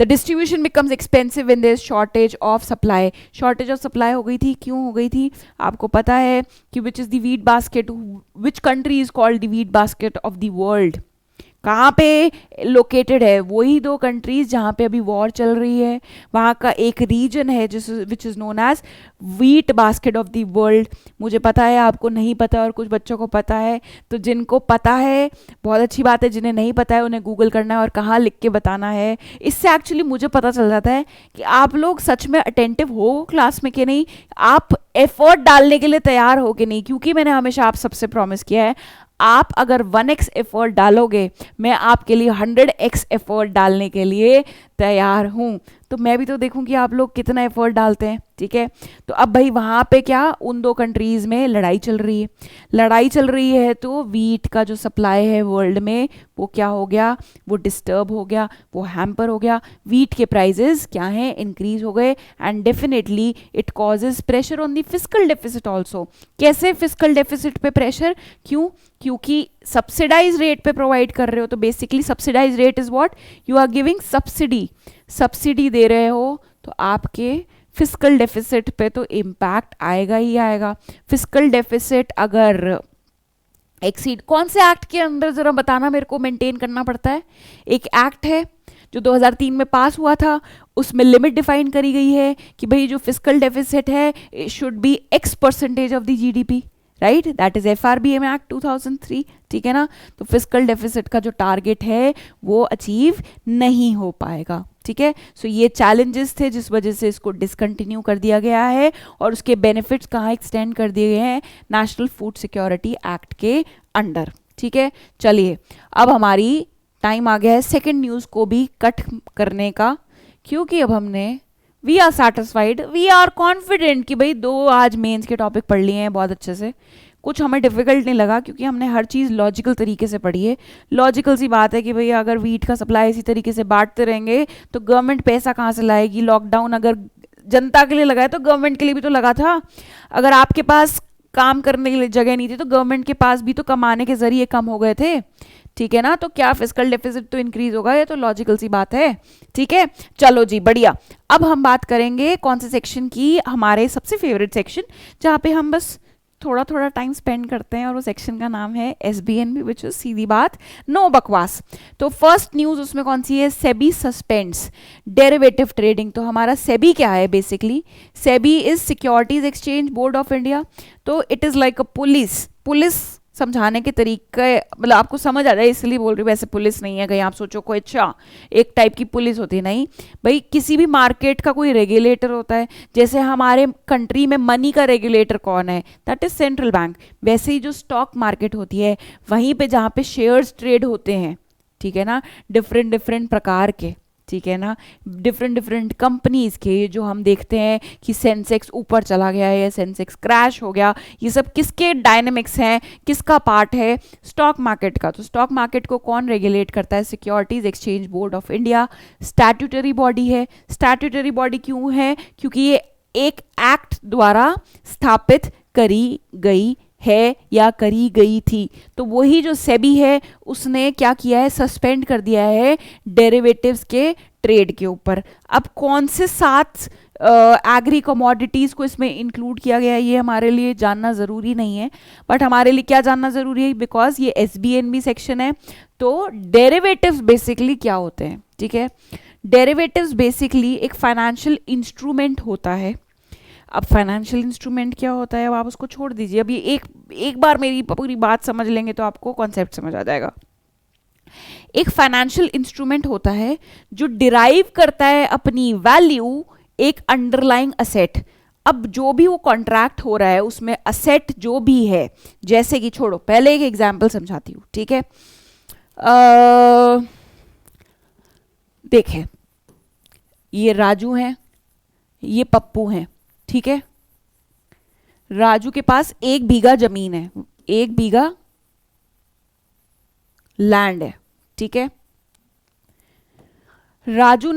The distribution becomes expensive in this shortage of supply. Shortage of supply हो गई थी। क्यों हो गई थी? आपको पता है कि which is the wheat basket, which country is called the wheat basket of the world? कहाँ पे लोकेटेड है? वही 2 कंट्रीज जहाँ पे अभी वॉर चल रही है, वहाँ का एक रीजन है which is known as wheat basket of the world. मुझे पता है, आपको नहीं पता और कुछ बच्चों को पता है, तो जिनको पता है बहुत अच्छी बात है, जिन्हें नहीं पता है उन्हें गूगल करना है और कहाँ लिख के बताना है। इससे एक्चुअली मुझे पता चल जाता है कि आप लोग सच में अटेंटिव हो क्लास में कि नहीं, आप एफर्ट डालने के लिए तैयार हो कि नहीं। क्योंकि मैंने हमेशा आप सबसे प्रॉमिस किया है, आप अगर 1x एफर्ट डालोगे, मैं आपके लिए 100x एफर्ट डालने के लिए तैयार हूँ। तो मैं भी तो देखूं कि आप लोग कितना एफर्ट डालते हैं, ठीक है। तो अब भाई वहाँ पे क्या, उन दो कंट्रीज़ में लड़ाई चल रही है, लड़ाई चल रही है, तो वीट का जो सप्लाई है वर्ल्ड में वो क्या हो गया, वो डिस्टर्ब हो गया, वो हैम्पर हो गया, वीट के प्राइजेस क्या हैं, इंक्रीज हो गए, and definitely it causes pressure on the fiscal deficit also. कैसे फिस्कल डेफिसिट पे प्रेशर, क्यों, क्योंकि सब्सिडाइज रेट पे प्रोवाइड कर रहे हो, तो basically subsidize rate is what, you are giving subsidy, subsidy दे रहे हो, तो आपके फिस्कल डेफिसिट पे तो इम्पैक्ट आएगा ही आएगा। फिस्कल डेफिसिट अगर एक्सीड, कौन से एक्ट के अंदर जरा बताना मेरे को मेंटेन करना पड़ता है, एक एक्ट है जो 2003 में पास हुआ था, उसमें लिमिट डिफाइन करी गई है कि भाई जो फिस्कल डेफिसिट है it should B X% of the GDP, right, that is FRBM act 2003, ठीक है ना। तो फिस्कल डेफिसिट का जो टारगेट है वो अचीव नहीं हो पाएगा, ठीक है। सो ये चैलेंजेस थे जिस वजह से इसको डिसकंटिन्यू कर दिया गया है, और उसके बेनिफिट्स कहाँ एक्सटेंड कर दिए गए हैं, नेशनल फूड सिक्योरिटी एक्ट के अंडर, ठीक है। चलिए अब हमारी टाइम आ गया है सेकेंड न्यूज़ को भी कट करने का, क्योंकि अब हमने we are satisfied, we are confident कि भाई 2 आज मेंस के टॉपिक पढ़ लिए हैं बहुत अच्छे से, कुछ हमें डिफिकल्ट नहीं लगा, क्योंकि हमने हर चीज़ लॉजिकल तरीके से पढ़ी है। लॉजिकल सी बात है कि भाई अगर वीट का सप्लाई इसी तरीके से बांटते रहेंगे तो गवर्नमेंट पैसा कहाँ से लाएगी, लॉकडाउन अगर जनता के लिए लगा है तो गवर्नमेंट के लिए भी तो लगा था, अगर आपके पास काम करने के लिए जगह नहीं थी तो गवर्नमेंट के पास भी तो कमाने के जरिए कम हो गए थे, ठीक है ना। तो क्या फिस्कल डेफिसिट तो इंक्रीज होगा, ये तो लॉजिकल सी बात है, ठीक है। चलो जी बढ़िया, अब हम बात करेंगे कौन से सेक्शन की, हमारे सबसे फेवरेट सेक्शन जहाँ पे हम बस थोड़ा थोड़ा टाइम स्पेंड करते हैं, और वो सेक्शन का नाम है SBNB, विच इज सीधी बात नो बकवास। तो फर्स्ट न्यूज उसमें कौन सी है, सेबी सस्पेंड्स डेरिवेटिव ट्रेडिंग। तो हमारा सेबी क्या है, basically SEBI is securities exchange board of India, तो it is like a police समझाने के तरीके, मतलब आपको समझ आ जाए इसलिए बोल रही हूँ, वैसे पुलिस नहीं है कहीं आप सोचो कोई अच्छा एक टाइप की पुलिस होती है, नहीं भाई, किसी भी मार्केट का कोई रेगुलेटर होता है, जैसे हमारे कंट्री में मनी का रेगुलेटर कौन है, दैट इज सेंट्रल बैंक। वैसे ही जो स्टॉक मार्केट होती है वहीं पे जहाँ पे शेयर्स ट्रेड होते हैं, ठीक है ना, डिफरेंट प्रकार के, ठीक है ना, डिफरेंट कंपनीज के, जो हम देखते हैं कि सेंसेक्स ऊपर चला गया है या सेंसेक्स क्रैश हो गया, ये सब किसके डायनेमिक्स हैं, किसका पार्ट है, स्टॉक मार्केट का। तो स्टॉक मार्केट को कौन रेगुलेट करता है, securities exchange board of India, statutory body है। स्टैट्यूटरी बॉडी क्यों है, क्योंकि ये एक एक्ट द्वारा स्थापित करी गई है या करी गई थी, तो वही जो सेबी है उसने क्या किया है, सस्पेंड कर दिया है डेरिवेटिव्स के ट्रेड के ऊपर। अब कौन से 7 एग्री कमोडिटीज़ को इसमें इंक्लूड किया गया है ये हमारे लिए जानना ज़रूरी नहीं है, बट हमारे लिए क्या जानना ज़रूरी है, बिकॉज ये SBNB सेक्शन है। तो डेरिवेटिव्स बेसिकली क्या होते हैं, ठीक है, डेरिवेटिव्स बेसिकली एक फाइनेंशियल इंस्ट्रूमेंट होता है। अब फाइनेंशियल इंस्ट्रूमेंट क्या होता है, अब आप उसको छोड़ दीजिए, अब ये एक बार मेरी पूरी बात समझ लेंगे तो आपको कॉन्सेप्ट समझ आ जाएगा। एक फाइनेंशियल इंस्ट्रूमेंट होता है जो डिराइव करता है अपनी वैल्यू एक अंडरलाइंग असेट। अब जो भी वो कॉन्ट्रैक्ट हो रहा है उसमें असेट जो भी है, जैसे कि छोड़ो पहले एक एग्जांपल समझाती हूँ, ठीक है। देखें, ये राजू हैं, ये पप्पू हैं, ठीक है। राजू के पास 1 बीघा जमीन है, 1 बीघा लैंड है, ठीक है। राजू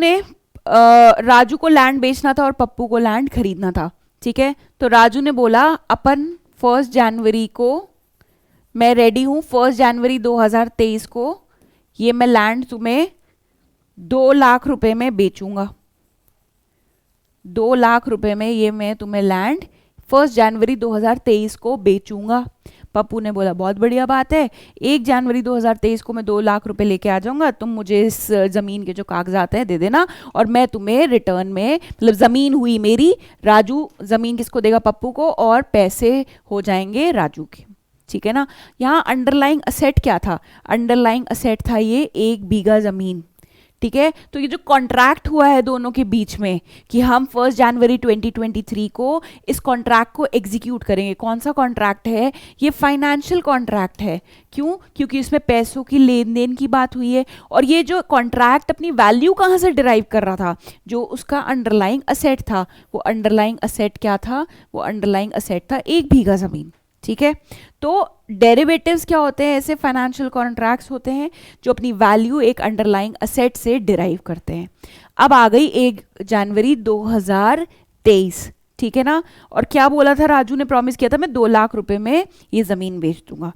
को लैंड बेचना था और पप्पू को लैंड खरीदना था, ठीक है। तो राजू ने बोला अपन 1 जनवरी को मैं रेडी हूं, 1 जनवरी 2023 को ये मैं लैंड तुम्हें 2 लाख रुपए में बेचूंगा, 2 लाख रुपए में ये मैं तुम्हें लैंड 1 जनवरी 2023 को बेचूंगा। पप्पू ने बोला बहुत बढ़िया बात है, 1 जनवरी 2023 को मैं 2 लाख रुपए लेके आ जाऊंगा, तुम मुझे इस ज़मीन के जो कागजात हैं दे देना, और मैं तुम्हें रिटर्न में, मतलब ज़मीन हुई मेरी, राजू ज़मीन किसको देगा, पप्पू को, और पैसे हो जाएंगे राजू के, ठीक है ना। यहाँ अंडरलाइंग असेट क्या था, अंडरलाइंग असेट था ये 1 बीघा ज़मीन, ठीक है। तो ये जो कॉन्ट्रैक्ट हुआ है दोनों के बीच में कि हम 1 जनवरी 2023 को इस कॉन्ट्रैक्ट को एग्जीक्यूट करेंगे, कौन सा कॉन्ट्रैक्ट है ये? फाइनेंशियल कॉन्ट्रैक्ट है। क्यों? क्योंकि इसमें पैसों की लेन देन की बात हुई है। और ये जो कॉन्ट्रैक्ट अपनी वैल्यू कहाँ से डिराइव कर रहा था? जो उसका अंडरलाइंग असेट था। वो अंडरलाइंग असेट क्या था? वो अंडरलाइंग असेट था 1 बीघा जमीन, ठीक है। तो डेरिवेटिव्स क्या होते हैं? ऐसे फाइनेंशियल कॉन्ट्रैक्ट्स होते हैं जो अपनी वैल्यू एक अंडरलाइंग असेट से डिराइव करते हैं। अब आ गई 1 जनवरी 2023, ठीक है ना। और क्या बोला था राजू ने? प्रॉमिस किया था मैं 2 लाख रुपए में ये जमीन बेच दूंगा।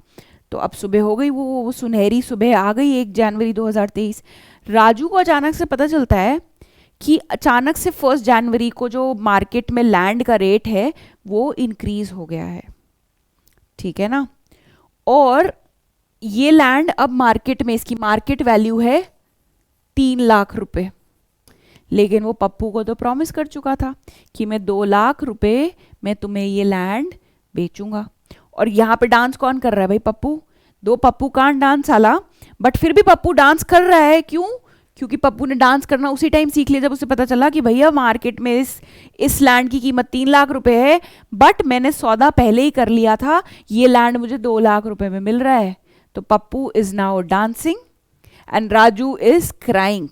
तो अब सुबह हो गई, वो सुनहरी सुबह आ गई 1 जनवरी 2023। राजू को अचानक से पता चलता है कि अचानक से 1 जनवरी को जो मार्केट में लैंड का रेट है वो इंक्रीज हो गया है, ठीक है ना। और ये लैंड अब मार्केट में, इसकी मार्केट वैल्यू है 3 लाख रुपए। लेकिन वो पप्पू को तो प्रॉमिस कर चुका था कि मैं 2 लाख रुपए में तुम्हें ये लैंड बेचूंगा। और यहाँ पे डांस कौन कर रहा है भाई? पप्पू। दो पप्पू कांट डांस साला, बट फिर भी पप्पू डांस कर रहा है। क्यों? क्योंकि पप्पू ने डांस करना उसी टाइम सीख लिया जब उसे पता चला कि भैया मार्केट में इस लैंड की कीमत 3 लाख रुपए है, बट मैंने सौदा पहले ही कर लिया था, ये लैंड मुझे 2 लाख रुपए में मिल रहा है। तो Pappu is now dancing and Raju is crying,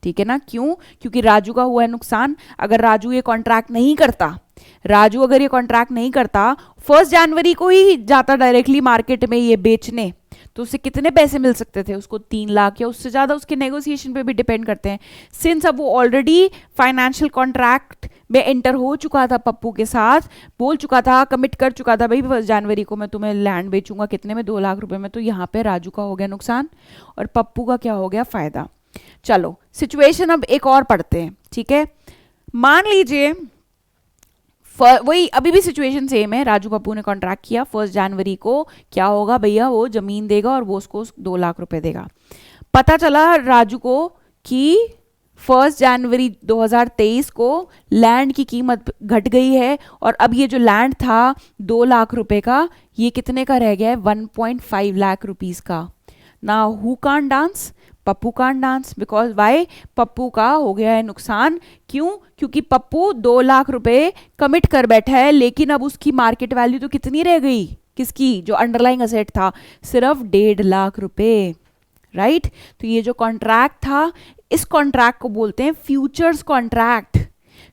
ठीक है ना। क्यों? क्योंकि राजू का हुआ है नुकसान। अगर राजू ये कॉन्ट्रैक्ट नहीं करता, राजू अगर ये कॉन्ट्रैक्ट नहीं करता, 1 जनवरी को ही जाता डायरेक्टली मार्केट में ये बेचने, तो उसे कितने पैसे मिल सकते थे? उसको 3 लाख या उससे ज्यादा। उसके नेगोशिएशन पे भी डिपेंड करते हैं। सिंस अब वो ऑलरेडी फाइनेंशियल कॉन्ट्रैक्ट में एंटर हो चुका था, पप्पू के साथ बोल चुका था, कमिट कर चुका था, भाई 1 जनवरी को मैं तुम्हें लैंड बेचूंगा, कितने में? 2 लाख रुपए में। तो यहाँ पे राजू का हो गया नुकसान और पप्पू का क्या हो गया? फायदा। चलो सिचुएशन अब एक और पढ़ते हैं, ठीक है। मान लीजिए वही अभी भी सिचुएशन सेम है। राजू पप्पू ने कॉन्ट्रैक्ट किया, 1 जनवरी को क्या होगा भैया? वो जमीन देगा और वो उसको 2 लाख रुपए देगा। पता चला राजू को कि 1 जनवरी 2023 को लैंड की कीमत घट गई है और अब ये जो लैंड था 2 लाख रुपए का, ये कितने का रह गया है? 1.5 लाख रुपीज का। Now who can't dance? Pappu can't dance. Because why? Pappu का हो गया है नुकसान। क्यों? क्योंकि पप्पू 2 लाख रुपए कमिट कर बैठा है, लेकिन अब उसकी मार्केट वैल्यू तो कितनी रह गई? किसकी? जो अंडरलाइंग असेट था, सिर्फ 1.5 लाख रुपए, राइट। तो ये जो कॉन्ट्रैक्ट था, इस कॉन्ट्रैक्ट को बोलते हैं फ्यूचर्स कॉन्ट्रैक्ट।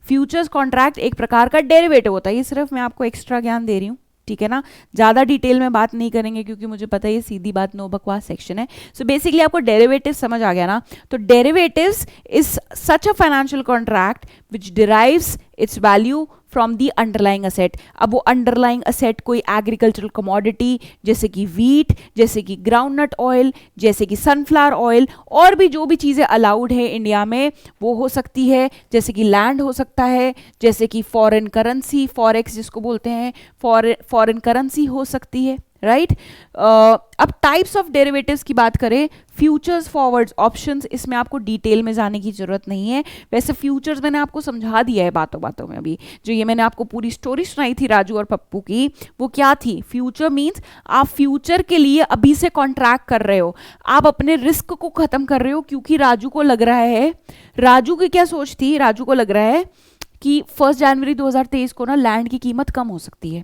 फ्यूचर्स कॉन्ट्रैक्ट एक प्रकार का डेरिवेटिव होता है। ये सिर्फ मैं आपको एक्स्ट्रा ज्ञान दे रही हूँ, ठीक है ना। ज्यादा डिटेल में बात नहीं करेंगे क्योंकि मुझे पता है ये सीधी बात नो बकवास सेक्शन है। सो बेसिकली आपको डेरिवेटिव समझ आ गया ना। तो derivatives is such a financial contract which derives it's value from the underlying asset. अब वो अंडरलाइंग असेट कोई एग्रीकल्चरल कमोडिटी जैसे कि वीट, जैसे कि ग्राउंडनट ऑयल, जैसे कि सनफ्लावर ऑयल, और भी जो भी चीज़ें अलाउड है इंडिया में वो हो सकती है। जैसे कि लैंड हो सकता है, जैसे कि फॉरेन करेंसी, फॉरेक्स जिसको बोलते हैं, फॉरेन करेंसी हो सकती है, राइट। अब टाइप्स ऑफ डेरिवेटिव्स की बात करें, फ्यूचर्स, फॉरवर्ड्स, ऑप्शंस, इसमें आपको डिटेल में जाने की जरूरत नहीं है। वैसे फ्यूचर्स मैंने आपको समझा दिया है बातों बातों में। अभी जो ये मैंने आपको पूरी स्टोरी सुनाई थी राजू और पप्पू की, वो क्या थी? फ्यूचर मीन्स आप फ्यूचर के लिए अभी से कॉन्ट्रैक्ट कर रहे हो, आप अपने रिस्क को खत्म कर रहे हो। क्योंकि राजू को लग रहा है, राजू की क्या सोच थी? राजू को लग रहा है कि 1 जनवरी 2023 को ना लैंड की कीमत कम हो सकती है।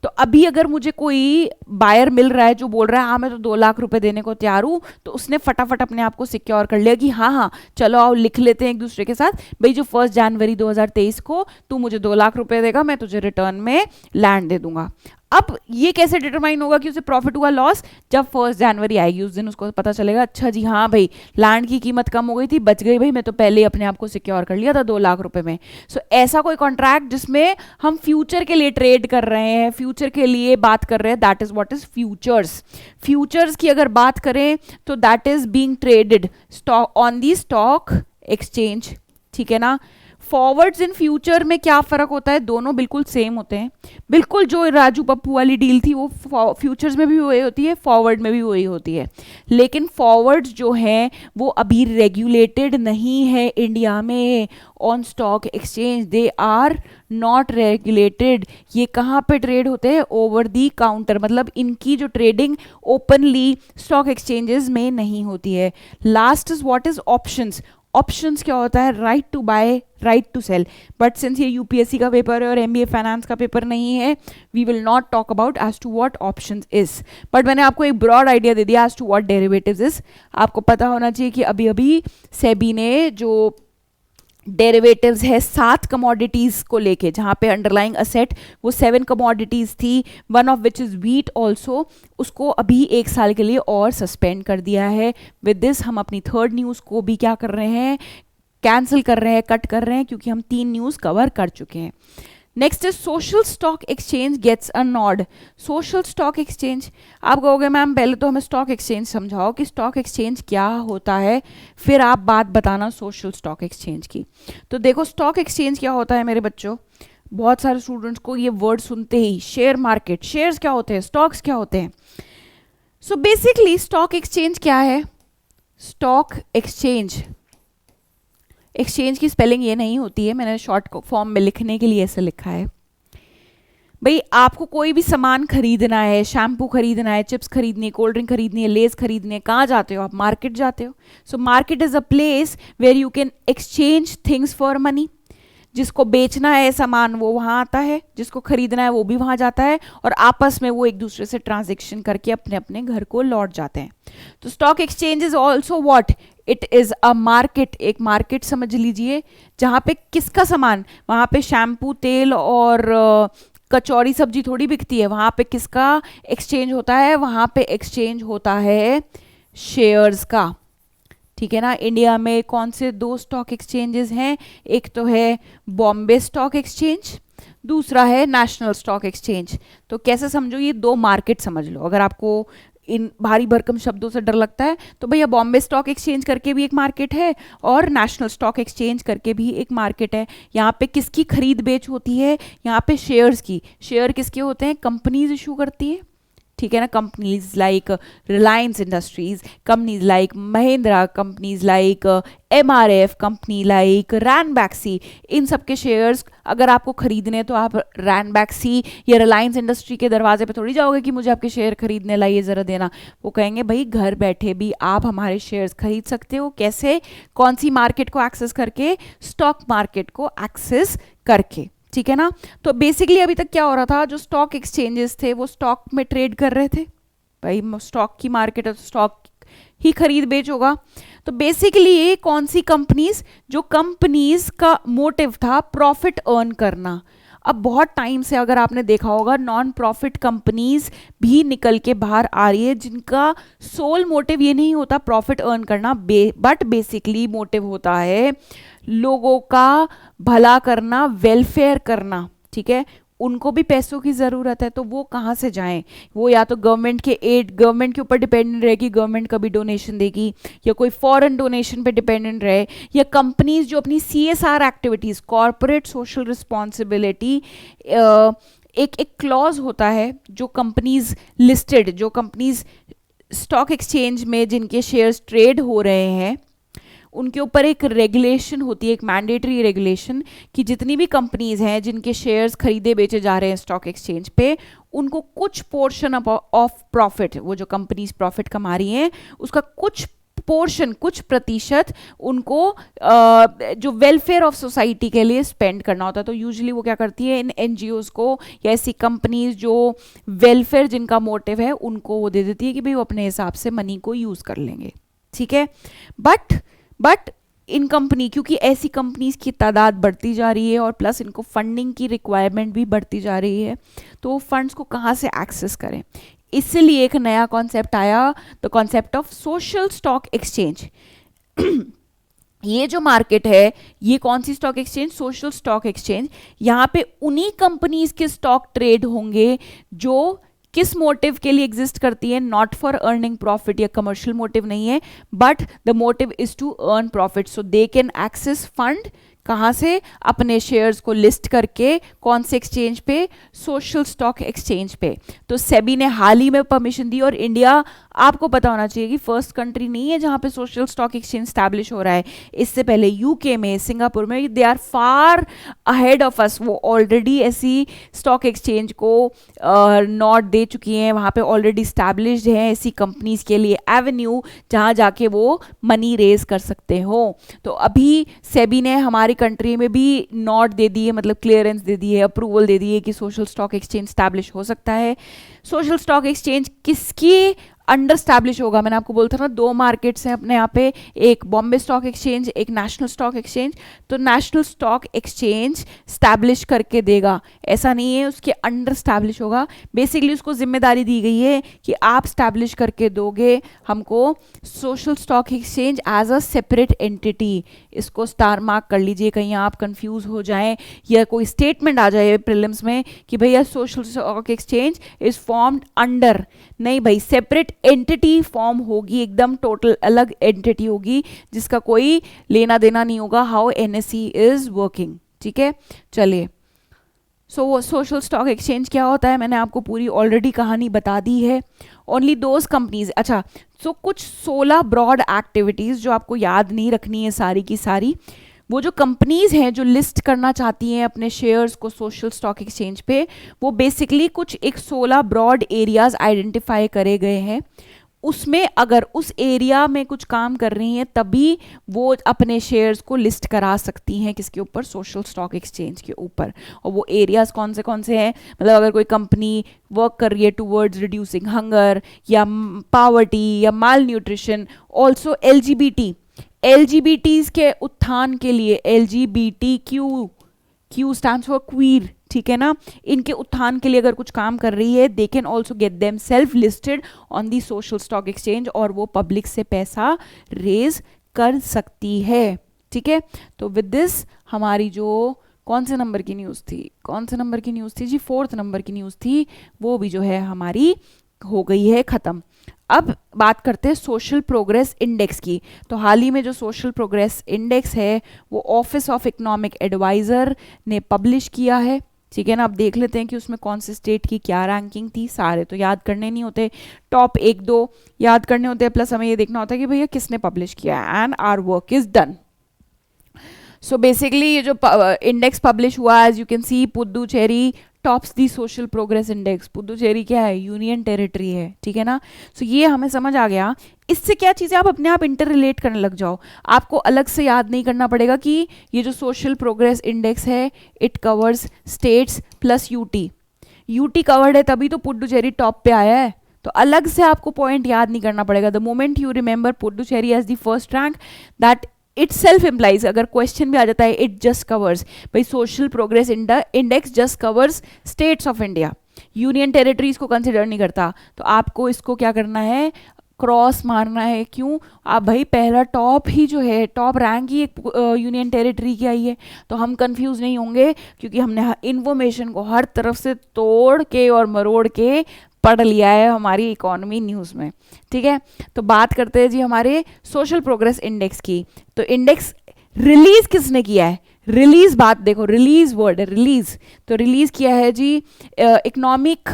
तो अभी अगर मुझे कोई बायर मिल रहा है जो बोल रहा है हाँ मैं तो 2 लाख रुपए देने को तैयार हूं, तो उसने फटाफट अपने आप को सिक्योर कर लिया कि हाँ हाँ चलो आओ लिख लेते हैं एक दूसरे के साथ, भाई जो 1 जनवरी 2023 को तू मुझे 2 लाख रुपए देगा, मैं तुझे रिटर्न में लैंड दे दूंगा। अब ये कैसे डिटरमाइन होगा कि उसे प्रॉफिट हुआ लॉस? जब 1 जनवरी आएगी उस दिन उसको पता चलेगा अच्छा जी हाँ भाई लैंड की कीमत कम हो गई थी, बच गई भाई, मैं तो पहले ही अपने आप को सिक्योर कर लिया था 2 लाख रुपए में। सो ऐसा कोई कॉन्ट्रैक्ट जिसमें हम फ्यूचर के लिए ट्रेड कर रहे हैं, फ्यूचर के लिए बात कर रहे हैं, that is what is futures. Futures की अगर बात करें तो that is being traded stock on the stock exchange, ठीक है ना। फॉरवर्ड्स इन फ्यूचर में क्या फ़र्क होता है, दोनों बिल्कुल सेम होते हैं, बिल्कुल जो राजू पप्पू वाली डील थी वो फ्यूचर्स में भी वही होती है, फॉरवर्ड में भी वही होती है, लेकिन फॉरवर्ड्स जो हैं वो अभी रेगुलेटेड नहीं है इंडिया में on stock exchange, they are not regulated. ये कहाँ पे ट्रेड होते हैं, ओवर दी काउंटर, मतलब इनकी जो ट्रेडिंग ओपनली स्टॉक एक्सचेंजेस में नहीं होती है। Last is what is options. Options क्या होता है, right to buy, right to sell, but since ये यूपीएससी का पेपर है और एमबीए फाइनेंस का पेपर नहीं है, we will not talk about as to what options is, but मैंने आपको एक ब्रॉड आइडिया दे दिया as to what derivatives is. आपको पता होना चाहिए कि अभी अभी सेबी ने जो डेरिवेटिव्स है 7 कमोडिटीज को लेके, जहां पे अंडरलाइंग असेट वो 7 कमोडिटीज थी, one of which is wheat also, उसको अभी 1 साल के लिए और सस्पेंड कर दिया है। विद दिस हम अपनी थर्ड न्यूज़ को भी क्या कर रहे हैं, कैंसिल कर रहे हैं, कट कर रहे हैं, क्योंकि हम 3 न्यूज़ कवर कर चुके हैं। Next is social stock exchange gets a nod. Social stock exchange, आप कहोगे मैम पहले तो हमें स्टॉक एक्सचेंज समझाओ कि स्टॉक एक्सचेंज क्या होता है, फिर आप बात बताना सोशल स्टॉक एक्सचेंज की। तो देखो स्टॉक एक्सचेंज क्या होता है मेरे बच्चों, बहुत सारे स्टूडेंट्स को ये वर्ड सुनते ही शेयर मार्केट, शेयर्स क्या होते हैं, स्टॉक्स क्या होते हैं। सो बेसिकली स्टॉक एक्सचेंज क्या है, स्टॉक एक्सचेंज, एक्सचेंज की स्पेलिंग ये नहीं होती है, मैंने शॉर्ट फॉर्म में लिखने के लिए ऐसे लिखा है। भाई आपको कोई भी सामान खरीदना है, शैम्पू खरीदना है, चिप्स खरीदनी है, कोल्ड ड्रिंक खरीदनी है, लेस खरीदनी है, कहाँ जाते हो आप, मार्केट जाते हो। So market is a place where you can exchange things for money. जिसको बेचना है सामान वो वहाँ आता है, जिसको खरीदना है वो भी वहाँ जाता है, और आपस में वो एक दूसरे से ट्रांजेक्शन करके अपने अपने घर को लौट जाते हैं। तो stock exchange is also what, it is a market, एक मार्केट समझ लीजिए, जहाँ पे किसका सामान, वहाँ पे शैम्पू, तेल और कचौरी सब्जी थोड़ी बिकती है, वहाँ पे किसका एक्सचेंज होता है, वहाँ पे एक्सचेंज होता है शेयर्स का। ठीक है ना। इंडिया में कौन से 2 स्टॉक एक्सचेंजेस हैं, एक तो है बॉम्बे स्टॉक एक्सचेंज, दूसरा है नेशनल स्टॉक एक्सचेंज। तो कैसे समझो, ये 2 मार्केट समझ लो। अगर आपको इन भारी भरकम शब्दों से डर लगता है तो भैया बॉम्बे स्टॉक एक्सचेंज करके भी एक मार्केट है और नेशनल स्टॉक एक्सचेंज करके भी एक मार्केट है। यहाँ पे किसकी खरीद बेच होती है, यहाँ पे शेयर्स की। शेयर किसके होते हैं, कंपनीज इशू करती है, ठीक है ना, companies like Reliance industries, companies like Mahindra, companies like MRF, company like Ranbaxy, इन सब के शेयर्स अगर आपको खरीदने हैं तो आप रैनबैक्सी या रिलायंस इंडस्ट्री के दरवाजे पे थोड़ी जाओगे कि मुझे आपके शेयर खरीदने लाइए ज़रा देना। वो कहेंगे भाई घर बैठे भी आप हमारे शेयर्स खरीद सकते हो। कैसे, कौन सी मार्केट को एक्सेस करके, स्टॉक मार्केट को एक्सेस करके, ठीक है ना। तो बेसिकली अभी तक क्या हो रहा था, जो स्टॉक एक्सचेंजेस थे वो स्टॉक में ट्रेड कर रहे थे, भाई स्टॉक की मार्केट है तो स्टॉक ही खरीद बेच होगा। तो बेसिकली ये कौन सी कंपनीज, जो कंपनीज का मोटिव था प्रॉफिट अर्न करना। अब बहुत टाइम से अगर आपने देखा होगा नॉन प्रॉफिट कंपनीज भी निकल के बाहर आ रही है, जिनका सोल मोटिव ये नहीं होता प्रॉफिट अर्न करना, बट बेसिकली मोटिव होता है लोगों का भला करना, वेलफेयर करना, ठीक है। उनको भी पैसों की ज़रूरत है, तो वो कहाँ से जाएं, वो या तो गवर्नमेंट के एड, गवर्नमेंट के ऊपर डिपेंडेंट रहेगी, गवर्नमेंट कभी डोनेशन देगी, या कोई फॉरेन डोनेशन पे डिपेंडेंट रहे, या कंपनीज जो अपनी CSR activities, corporate social responsibility, एक एक क्लॉज होता है जो कंपनीज लिस्टेड, जो कंपनीज स्टॉक एक्सचेंज में जिनके शेयर्स ट्रेड हो रहे हैं, उनके ऊपर एक रेगुलेशन होती है, एक मैंडेटरी रेगुलेशन, कि जितनी भी कंपनीज हैं जिनके शेयर्स खरीदे बेचे जा रहे हैं स्टॉक एक्सचेंज पे, उनको कुछ पोर्शन ऑफ प्रॉफिट, वो जो कंपनीज प्रॉफिट कमा रही हैं उसका कुछ पोर्शन, कुछ प्रतिशत उनको जो वेलफेयर ऑफ सोसाइटी के लिए स्पेंड करना होता है। तो यूजुअली वो क्या करती है, इन NGOs को या ऐसी कंपनीज जो वेलफेयर जिनका मोटिव है उनको वो दे देती है कि भाई वो अपने हिसाब से मनी को यूज़ कर लेंगे, ठीक है। बट इन कंपनी, क्योंकि ऐसी कंपनीज की तादाद बढ़ती जा रही है और प्लस इनको फंडिंग की रिक्वायरमेंट भी बढ़ती जा रही है, तो वो फंड्स को कहाँ से एक्सेस करें, इसलिए एक नया कॉन्सेप्ट आया, the concept of social stock exchange. ये जो मार्केट है, ये कौन सी stock exchange, social stock exchange. यहाँ पे उन्हीं कंपनीज के स्टॉक ट्रेड होंगे जो किस मोटिव के लिए एग्जिस्ट करती है, नॉट फॉर अर्निंग प्रॉफिट, या कमर्शियल मोटिव नहीं है, but the motive is to earn profit, so they can access fund कहाँ से? अपने शेयर्स को लिस्ट करके कौन से एक्सचेंज पे? सोशल स्टॉक एक्सचेंज पे। तो सेबी ने हाल ही में परमिशन दी, और इंडिया, आपको पता होना चाहिए कि फर्स्ट कंट्री नहीं है जहाँ पे सोशल स्टॉक एक्सचेंज स्टैब्लिश हो रहा है। इससे पहले यूके में, सिंगापुर में, they are far ahead of us. वो ऑलरेडी ऐसी स्टॉक एक्सचेंज को नॉट दे चुकी हैं, वहाँ पे ऑलरेडी स्टैब्लिश्ड हैं ऐसी कंपनीज के लिए एवेन्यू जहाँ जाके वो मनी रेज कर सकते हो। तो अभी सेबी ने हमारी कंट्री में भी नॉट दे दी है, मतलब क्लियरेंस दे दी है, अप्रूवल दे दी है कि सोशल स्टॉक एक्सचेंज स्टैब्लिश हो सकता है। सोशल स्टॉक एक्सचेंज किसकी अंडर स्टैब्लिश होगा? मैंने आपको बोलता था ना, दो मार्केट्स हैं अपने यहाँ पे, एक बॉम्बे स्टॉक एक्सचेंज, एक नेशनल स्टॉक एक्सचेंज। तो नेशनल स्टॉक एक्सचेंज स्टैब्लिश करके देगा, ऐसा नहीं है उसके अंडर स्टैब्लिश होगा। बेसिकली उसको जिम्मेदारी दी गई है कि आप स्टैब्लिश करके दोगे हमको social stock exchange as a separate entity. इसको स्टार मार्क कर लीजिए, कहीं आप कंफ्यूज हो जाएं या कोई स्टेटमेंट आ जाए प्रीलिम्स में कि भैया social stock exchange is formed under. नहीं भाई, सेपरेट एंटिटी फॉर्म होगी, एकदम टोटल अलग एंटिटी होगी जिसका कोई लेना देना नहीं होगा हाउ एनएसई इज वर्किंग। ठीक है, चलिए। सो सोशल स्टॉक एक्सचेंज क्या होता है, मैंने आपको पूरी ऑलरेडी कहानी बता दी है। ओनली दोज कंपनीज, अच्छा, सो कुछ 16 ब्रॉड एक्टिविटीज जो आपको याद नहीं रखनी है सारी की सारी। वो जो कंपनीज हैं जो लिस्ट करना चाहती हैं अपने शेयर्स को सोशल स्टॉक एक्सचेंज पे, वो बेसिकली कुछ एक 16 ब्रॉड एरियाज आइडेंटिफाई करे गए हैं। उसमें अगर उस एरिया में कुछ काम कर रही हैं तभी वो अपने शेयर्स को लिस्ट करा सकती हैं, किसके ऊपर? सोशल स्टॉक एक्सचेंज के ऊपर। और वो एरियाज कौन से हैं? मतलब अगर कोई कंपनी वर्क कर रही है टूवर्ड्स रिड्यूसिंग हंगर या पावर्टी या माल न्यूट्रिशन, ऑल्सो एलजीबीटीज के उत्थान के लिए, LGBTQ, Q stands for queer, ठीक है ना, इनके उत्थान के लिए अगर कुछ काम कर रही है, they can also get them self listed on the social stock exchange, और वो पब्लिक से पैसा रेज कर सकती है। ठीक है, तो विद दिस हमारी जो कौन से नंबर की न्यूज़ थी, जी 4th नंबर की न्यूज़ थी, वो भी जो है हमारी हो गई है ख़त्म। अब बात करते हैं सोशल प्रोग्रेस इंडेक्स की। तो हाल ही में जो सोशल प्रोग्रेस इंडेक्स है वो ऑफिस ऑफ इकोनॉमिक एडवाइज़र ने पब्लिश किया है। ठीक है ना, अब देख लेते हैं कि उसमें कौन से स्टेट की क्या रैंकिंग थी। सारे तो याद करने नहीं होते, टॉप 1-2 याद करने होते हैं, प्लस हमें ये देखना होता है कि भैया किसने पब्लिश किया है, and our work is done. So basically ये जो इंडेक्स पब्लिश हुआ, as you can see, Puducherry tops the social progress index. Puducherry क्या है? यूनियन टेरिटरी है, ठीक है ना। सो ये हमें समझ आ गया। इससे क्या चीज़ें आप अपने आप इंटर रिलेट करने लग जाओ, आपको अलग से याद नहीं करना पड़ेगा कि ये जो सोशल प्रोग्रेस इंडेक्स है it covers states plus UT covered है, तभी तो पुडुचेरी टॉप पे आया है। तो अलग से आपको पॉइंट याद नहीं करना पड़ेगा। The moment you remember Puducherry as the first rank, that itself implies, अगर क्वेश्चन भी आ जाता है, इट जस्ट कवर्स, भाई social progress index just covers states of India, union territories को कंसिडर नहीं करता। तो आपको इसको क्या करना है? क्रॉस मारना है। क्यों? आप भाई पहला टॉप ही जो है, टॉप रैंक ही एक यूनियन टेरिटरी की आई है, तो हम कंफ्यूज नहीं होंगे क्योंकि हमने इन्फॉर्मेशन को हर तरफ से तोड़ के और मरोड़ के पढ़ लिया है हमारी इकोनॉमी न्यूज़ में। ठीक है, तो बात करते हैं जी हमारे सोशल प्रोग्रेस इंडेक्स की। तो इंडेक्स रिलीज किसने किया है? रिलीज, बात देखो, रिलीज वर्ड है, रिलीज। तो रिलीज किया है जी इकोनॉमिक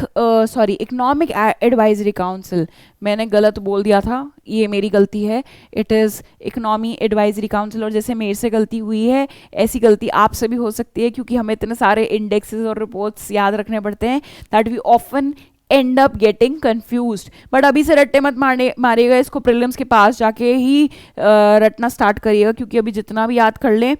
एडवाइजरी काउंसिल। मैंने गलत बोल दिया था, ये मेरी गलती है। It is economy advisory council. और जैसे मेरे से गलती हुई है, ऐसी गलती आपसे भी हो सकती है, क्योंकि हमें इतने सारे इंडेक्सेस और रिपोर्ट्स याद रखने पड़ते हैं that we often end up getting confused. But अभी से रट्टे मत मारिएगा, इसको प्रीलिम्स के पास जाके ही रटना स्टार्ट करिएगा, क्योंकि अभी जितना भी याद कर लें,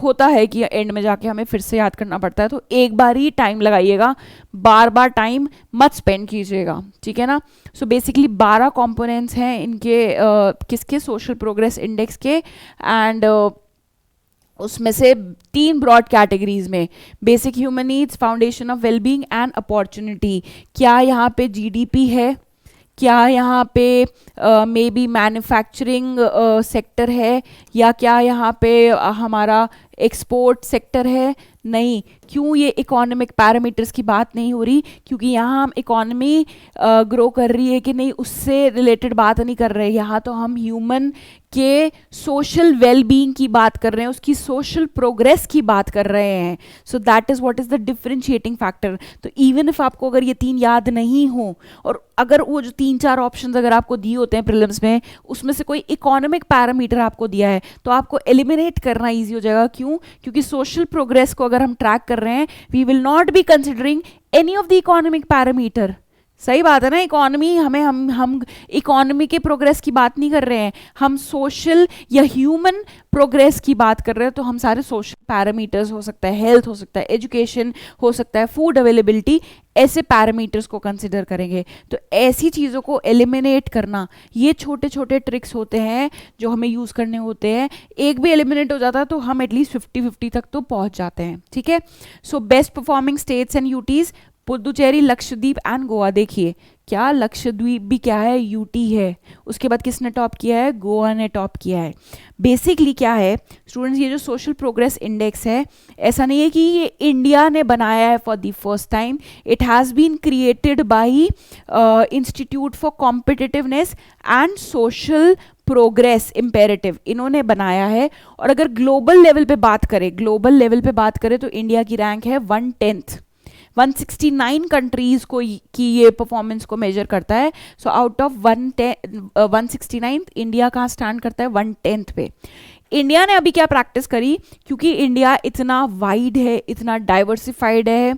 होता है कि एंड में जाके हमें फिर से याद करना पड़ता है। तो एक बार ही टाइम लगाइएगा, बार बार टाइम मत स्पेंड कीजिएगा, ठीक है ना। सो बेसिकली 12 कंपोनेंट्स हैं इनके, किसके? सोशल प्रोग्रेस इंडेक्स के। एंड उसमें से 3 ब्रॉड कैटेगरीज में, basic human needs, foundation of wellbeing and opportunity. क्या यहाँ पे जीडीपी है? क्या यहाँ पे मे बी मैन्युफैक्चरिंग सेक्टर है? या क्या यहाँ पे हमारा एक्सपोर्ट सेक्टर है? नहीं। क्यों ये इकोनॉमिक पैरामीटर्स की बात नहीं हो रही? क्योंकि यहाँ हम इकोनॉमी ग्रो कर रही है कि नहीं उससे रिलेटेड बात नहीं कर रहे हैं, यहाँ तो हम ह्यूमन के सोशल वेलबींग की बात कर रहे हैं, उसकी सोशल प्रोग्रेस की बात कर रहे हैं. सो that is what is the differentiating factor. तो इवन इफ आपको अगर ये 3 याद नहीं हो, और अगर वो जो 3-4 ऑप्शंस अगर आपको दिए होते हैं प्रीलिम्स में, उसमें से कोई इकोनॉमिक पैरामीटर आपको दिया है, तो आपको एलिमिनेट करना ईजी हो जाएगा. क्यों? क्योंकि सोशल प्रोग्रेस को अगर हम ट्रैक कर रहे हैं, we will not be considering any of the economic parameter. सही बात है ना? इकोनॉमी हमें हम इकोनॉमी के प्रोग्रेस की बात नहीं कर रहे हैं, हम सोशल या ह्यूमन प्रोग्रेस की बात कर रहे हैं. तो हम सारे सोशल पैरामीटर्स, हो सकता है हेल्थ, हो सकता है एजुकेशन, हो सकता है फूड अवेलेबिलिटी, ऐसे पैरामीटर्स को कंसिडर करेंगे. तो ऐसी चीज़ों को एलिमिनेट करना, ये छोटे छोटे ट्रिक्स होते हैं जो हमें यूज़ करने होते हैं. एक भी एलिमिनेट हो जाता है तो हम एटलीस्ट 50-50 तक तो पहुंच जाते हैं. ठीक है. So best performing states and UTs, Puducherry, Lakshadweep and Goa. देखिए क्या लक्षद्वीप भी क्या है, यूटी है. उसके बाद किसने टॉप किया है? गोवा ने टॉप किया है. बेसिकली क्या है स्टूडेंट्स, ये जो सोशल प्रोग्रेस इंडेक्स है, ऐसा नहीं है कि ये इंडिया ने बनाया है for the first time. It has been created by institute for competitiveness and social progress imperative, इन्होंने बनाया है. और अगर ग्लोबल लेवल पे बात करें तो इंडिया की रैंक है 110th. 169 कंट्रीज को की ये परफॉर्मेंस को मेजर करता है. सो आउट ऑफ 169 इंडिया कहाँ स्टैंड करता है? 110th पे. इंडिया ने अभी क्या प्रैक्टिस करी? क्योंकि इंडिया इतना वाइड है, इतना डाइवर्सिफाइड है,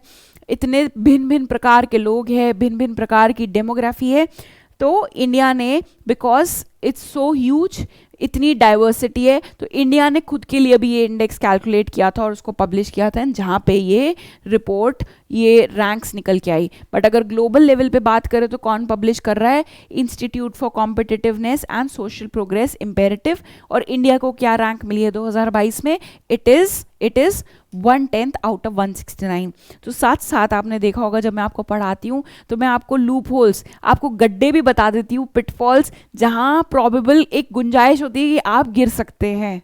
इतने भिन्न भिन्न प्रकार के लोग हैं, भिन्न भिन्न प्रकार की डेमोग्राफी है, तो इंडिया ने, बिकॉज इट्स सो ह्यूज, इतनी डाइवर्सिटी है, तो इंडिया ने खुद के लिए भी ये इंडेक्स कैलकुलेट किया था और उसको पब्लिश किया था, जहाँ पे ये रिपोर्ट, ये रैंक्स निकल के आई. बट अगर ग्लोबल लेवल पे बात करें तो कौन पब्लिश कर रहा है? Institute for competitiveness and social progress imperative. और इंडिया को क्या रैंक मिली है 2022 में? It is 110th out of 169. तो साथ साथ आपने देखा होगा जब मैं आपको पढ़ाती हूँ तो मैं आपको लूप होल्स, आपको गड्ढे भी बता देती हूँ, पिटफॉल्स, जहाँ प्रॉबेबल एक गुंजाइश होती है कि आप गिर सकते हैं.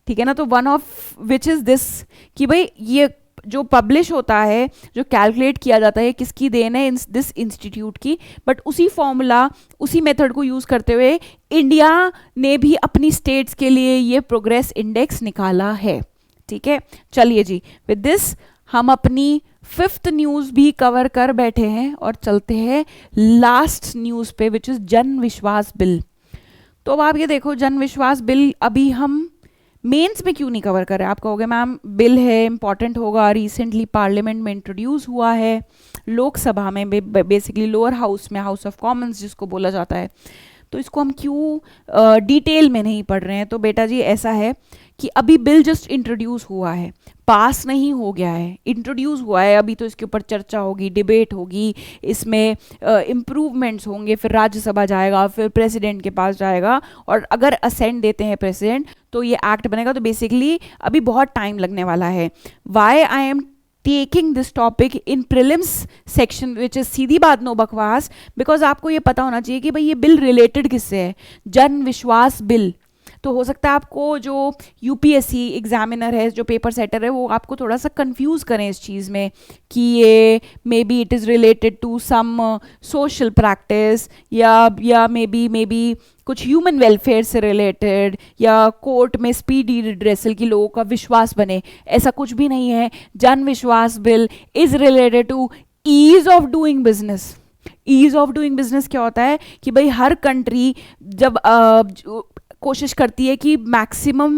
ठीक है ना? तो one of which is this, कि भाई ये जो पब्लिश होता है, जो कैलकुलेट किया जाता है, किसकी देन है? दिस इंस्टीट्यूट की. बट उसी फॉर्मूला, उसी मेथड को यूज़ करते हुए इंडिया ने भी अपनी स्टेट्स के लिए ये प्रोग्रेस इंडेक्स निकाला है. ठीक है. चलिए जी, विद दिस हम अपनी 5th न्यूज़ भी कवर कर बैठे हैं और चलते हैं लास्ट न्यूज़ पे, विच इज़ जन विश्वास बिल. तो अब आप ये देखो, जन विश्वास बिल अभी हम मेंस में क्यों नहीं कवर कर रहे हैं? आप कहोगे मैम बिल है, इंपॉर्टेंट होगा, रिसेंटली पार्लियामेंट में इंट्रोड्यूस हुआ है, लोकसभा में, बेसिकली लोअर हाउस में, हाउस ऑफ कॉमन्स जिसको बोला जाता है, तो इसको हम क्यों डिटेल में नहीं पढ़ रहे हैं? तो बेटा जी ऐसा है कि अभी बिल जस्ट इंट्रोड्यूस हुआ है, पास नहीं हो गया है, इंट्रोड्यूस हुआ है. अभी तो इसके ऊपर चर्चा होगी, डिबेट होगी, इसमें इम्प्रूवमेंट्स होंगे, फिर राज्यसभा जाएगा, फिर प्रेसिडेंट के पास जाएगा, और अगर असेंट देते हैं प्रेसिडेंट तो ये एक्ट बनेगा. तो बेसिकली अभी बहुत टाइम लगने वाला है. Why I am taking this topic in prelims section, which is सीधी बात नो बकवास, बिकॉज आपको ये पता होना चाहिए कि भाई ये बिल रिलेटेड किससे है? जन विश्वास बिल. तो हो सकता है आपको जो यूपीएससी एग्जामिनर है, जो पेपर सेटर है, वो आपको थोड़ा सा कंफ्यूज करें इस चीज़ में कि ये may be it is related to some social practice, या मे बी कुछ ह्यूमन वेलफेयर से रिलेटेड, या कोर्ट में स्पीडी रिड्रेसल की लोगों का विश्वास बने. ऐसा कुछ भी नहीं है. Jan Vishwas bill is related to ease of doing business. Ease of doing business क्या होता है कि भाई हर कंट्री जब कोशिश करती है कि मैक्सिमम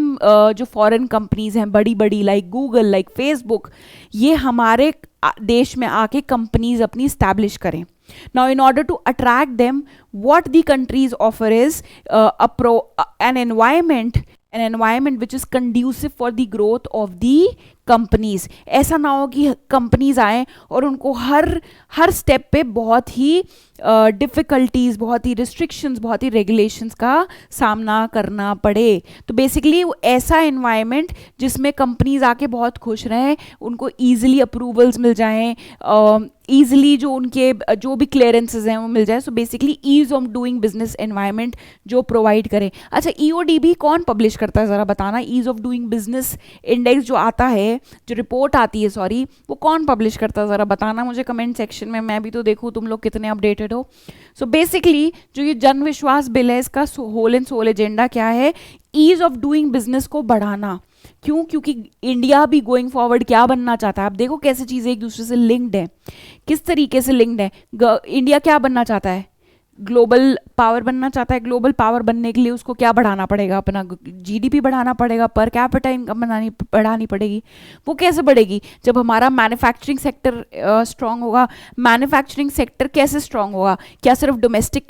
जो फॉरेन कंपनीज हैं, बड़ी बड़ी, लाइक गूगल, लाइक फेसबुक, ये हमारे देश में आके कंपनीज अपनी स्टैब्लिश करें. Now, in order to attract them, what the countries offer is an environment which is conducive for the growth of the companies. ऐसा ना हो कि कंपनीज आएँ और उनको हर स्टेप पे बहुत ही डिफ़िकल्टीज, बहुत ही रिस्ट्रिक्शंस, बहुत ही रेगुलेशंस का सामना करना पड़े. तो बेसिकली ऐसा एनवायरनमेंट जिसमें कंपनीज आके बहुत खुश रहें, उनको ईजिली अप्रूवल्स मिल जाएं, ईजिली जो उनके जो भी क्लियरेंसेज हैं वो मिल जाए. So basically ease of doing business environment जो प्रोवाइड करे. अच्छा, ईओडीबी कौन पब्लिश करता है ज़रा बताना. Ease of doing business index जो आता है, जो रिपोर्ट आती है सॉरी, वो कौन पब्लिश करता है ज़रा बताना मुझे कमेंट सेक्शन में. मैं भी तो देखूँ तुम लोग कितने अपडेटेड हो. सो बेसिकली जो ये जन विश्वास बिल है, इसका होल एंड सोल एजेंडा क्या है? ईज ऑफ डूइंग बिजनेस को बढ़ाना. क्यों? क्योंकि इंडिया भी गोइंग फॉरवर्ड क्या बनना चाहता है. आप देखो कैसे चीज़ें एक दूसरे से लिंक्ड है, किस तरीके से लिंक्ड है. इंडिया क्या बनना चाहता है? ग्लोबल पावर बनना चाहता है. ग्लोबल पावर बनने के लिए उसको क्या बढ़ाना पड़ेगा? अपना जीडीपी बढ़ाना पड़ेगा, पर कैपिटा इनकम बढ़ानी पड़ेगी. वो कैसे बढ़ेगी? जब हमारा मैन्युफैक्चरिंग सेक्टर स्ट्रांग होगा. मैन्युफैक्चरिंग सेक्टर कैसे स्ट्रांग होगा? क्या सिर्फ डोमेस्टिक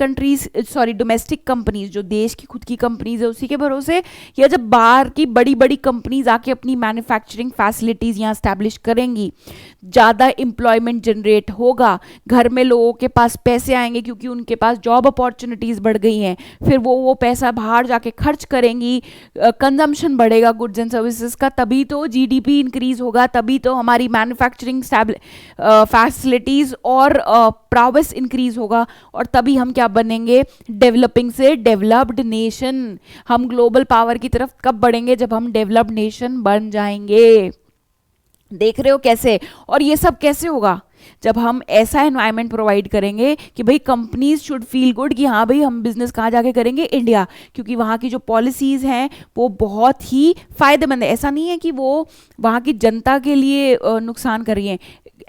कंपनीज जो देश की खुद की कंपनीज है उसी के भरोसे, या जब बाहर की बड़ी बड़ी कंपनीज आके अपनी मैन्युफैक्चरिंग फैसिलिटीज़ यहाँ स्टैब्लिश करेंगी, ज़्यादा एम्प्लॉयमेंट जनरेट होगा, घर में लोगों के पास पैसे आएंगे क्योंकि उनके पास जॉब अपॉर्चुनिटीज़ बढ़ गई हैं, फिर वो पैसा बाहर जाके खर्च करेंगी, कंजम्पशन बढ़ेगा गुड्स एंड सर्विसेज का, तभी तो जीडीपी इंक्रीज होगा, तभी तो हमारी मैन्युफैक्चरिंग फैसिलिटीज़ और प्राउस इंक्रीज होगा, और तभी हम क्या बनेंगे? डेवलपिंग से डेवलप्ड नेशन. हम ग्लोबल पावर की तरफ कब बढ़ेंगे? जब हम डेवलप्ड नेशन बन जाएंगे. देख रहे हो कैसे? और ये सब कैसे होगा? जब हम ऐसा एनवायरनमेंट प्रोवाइड करेंगे कि भाई कंपनीज शुड फील गुड कि हाँ भाई हम बिजनेस कहाँ जाके करेंगे? इंडिया. क्योंकि वहाँ की जो पॉलिसीज़ हैं वो बहुत ही फायदेमंद है. ऐसा नहीं है कि वो वहाँ की जनता के लिए नुकसान कर रही हैं.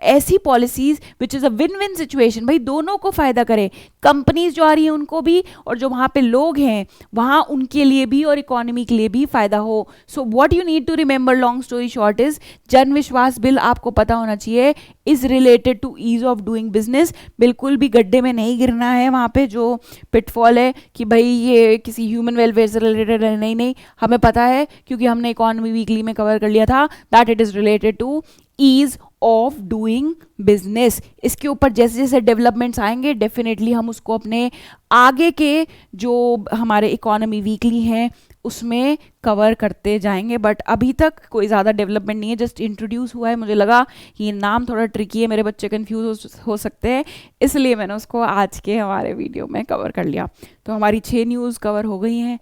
ऐसी policies which is a win win situation, भाई दोनों को फ़ायदा करे. कंपनीज जो आ रही हैं उनको भी, और जो वहाँ पे लोग हैं वहाँ उनके लिए भी, और इकोनॉमी के लिए भी फ़ायदा हो. So what you need to remember, long story short is, Jan Vishwas bill आपको पता होना चाहिए is related to ease of doing business. बिल्कुल भी गड्ढे में नहीं गिरना है वहाँ पे जो पिटफॉल है कि भाई ये किसी ह्यूमन वेलफेयर से रिलेटेड है. नहीं, हमें पता है क्योंकि हमने इकोनॉमी वीकली में कवर कर लिया था that it is related to ease of doing business. इसके ऊपर जैसे जैसे डेवलपमेंट्स आएंगे डेफिनेटली हम उसको अपने आगे के जो हमारे इकोनॉमी वीकली हैं उसमें कवर करते जाएंगे. बट अभी तक कोई ज़्यादा डेवलपमेंट नहीं है, जस्ट इंट्रोड्यूस हुआ है. मुझे लगा ये नाम थोड़ा ट्रिकी है, मेरे बच्चे कंफ्यूज हो सकते हैं, इसलिए मैंने उसको आज के हमारे वीडियो में कवर कर लिया. तो हमारी 6 न्यूज़ कवर हो गई हैं.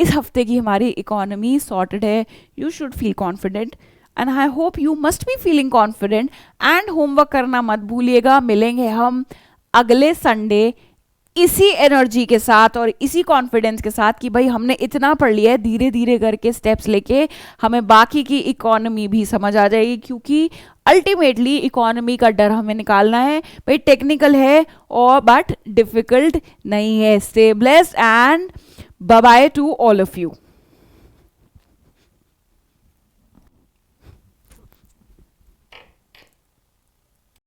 इस हफ्ते की हमारी इकोनॉमी सॉर्टेड है. You should feel confident and I hope you must be feeling confident. And homework करना मत भूलिएगा. मिलेंगे हम अगले संडे इसी एनर्जी के साथ और इसी कॉन्फिडेंस के साथ कि भाई हमने इतना पढ़ लिया है, धीरे धीरे करके स्टेप्स लेके हमें बाकी की इकोनॉमी भी समझ आ जाएगी. क्योंकि अल्टीमेटली इकोनॉमी का डर हमें निकालना है. भाई टेक्निकल है और बट डिफिकल्ट नहीं है. Stay blessed and bye bye to all of you.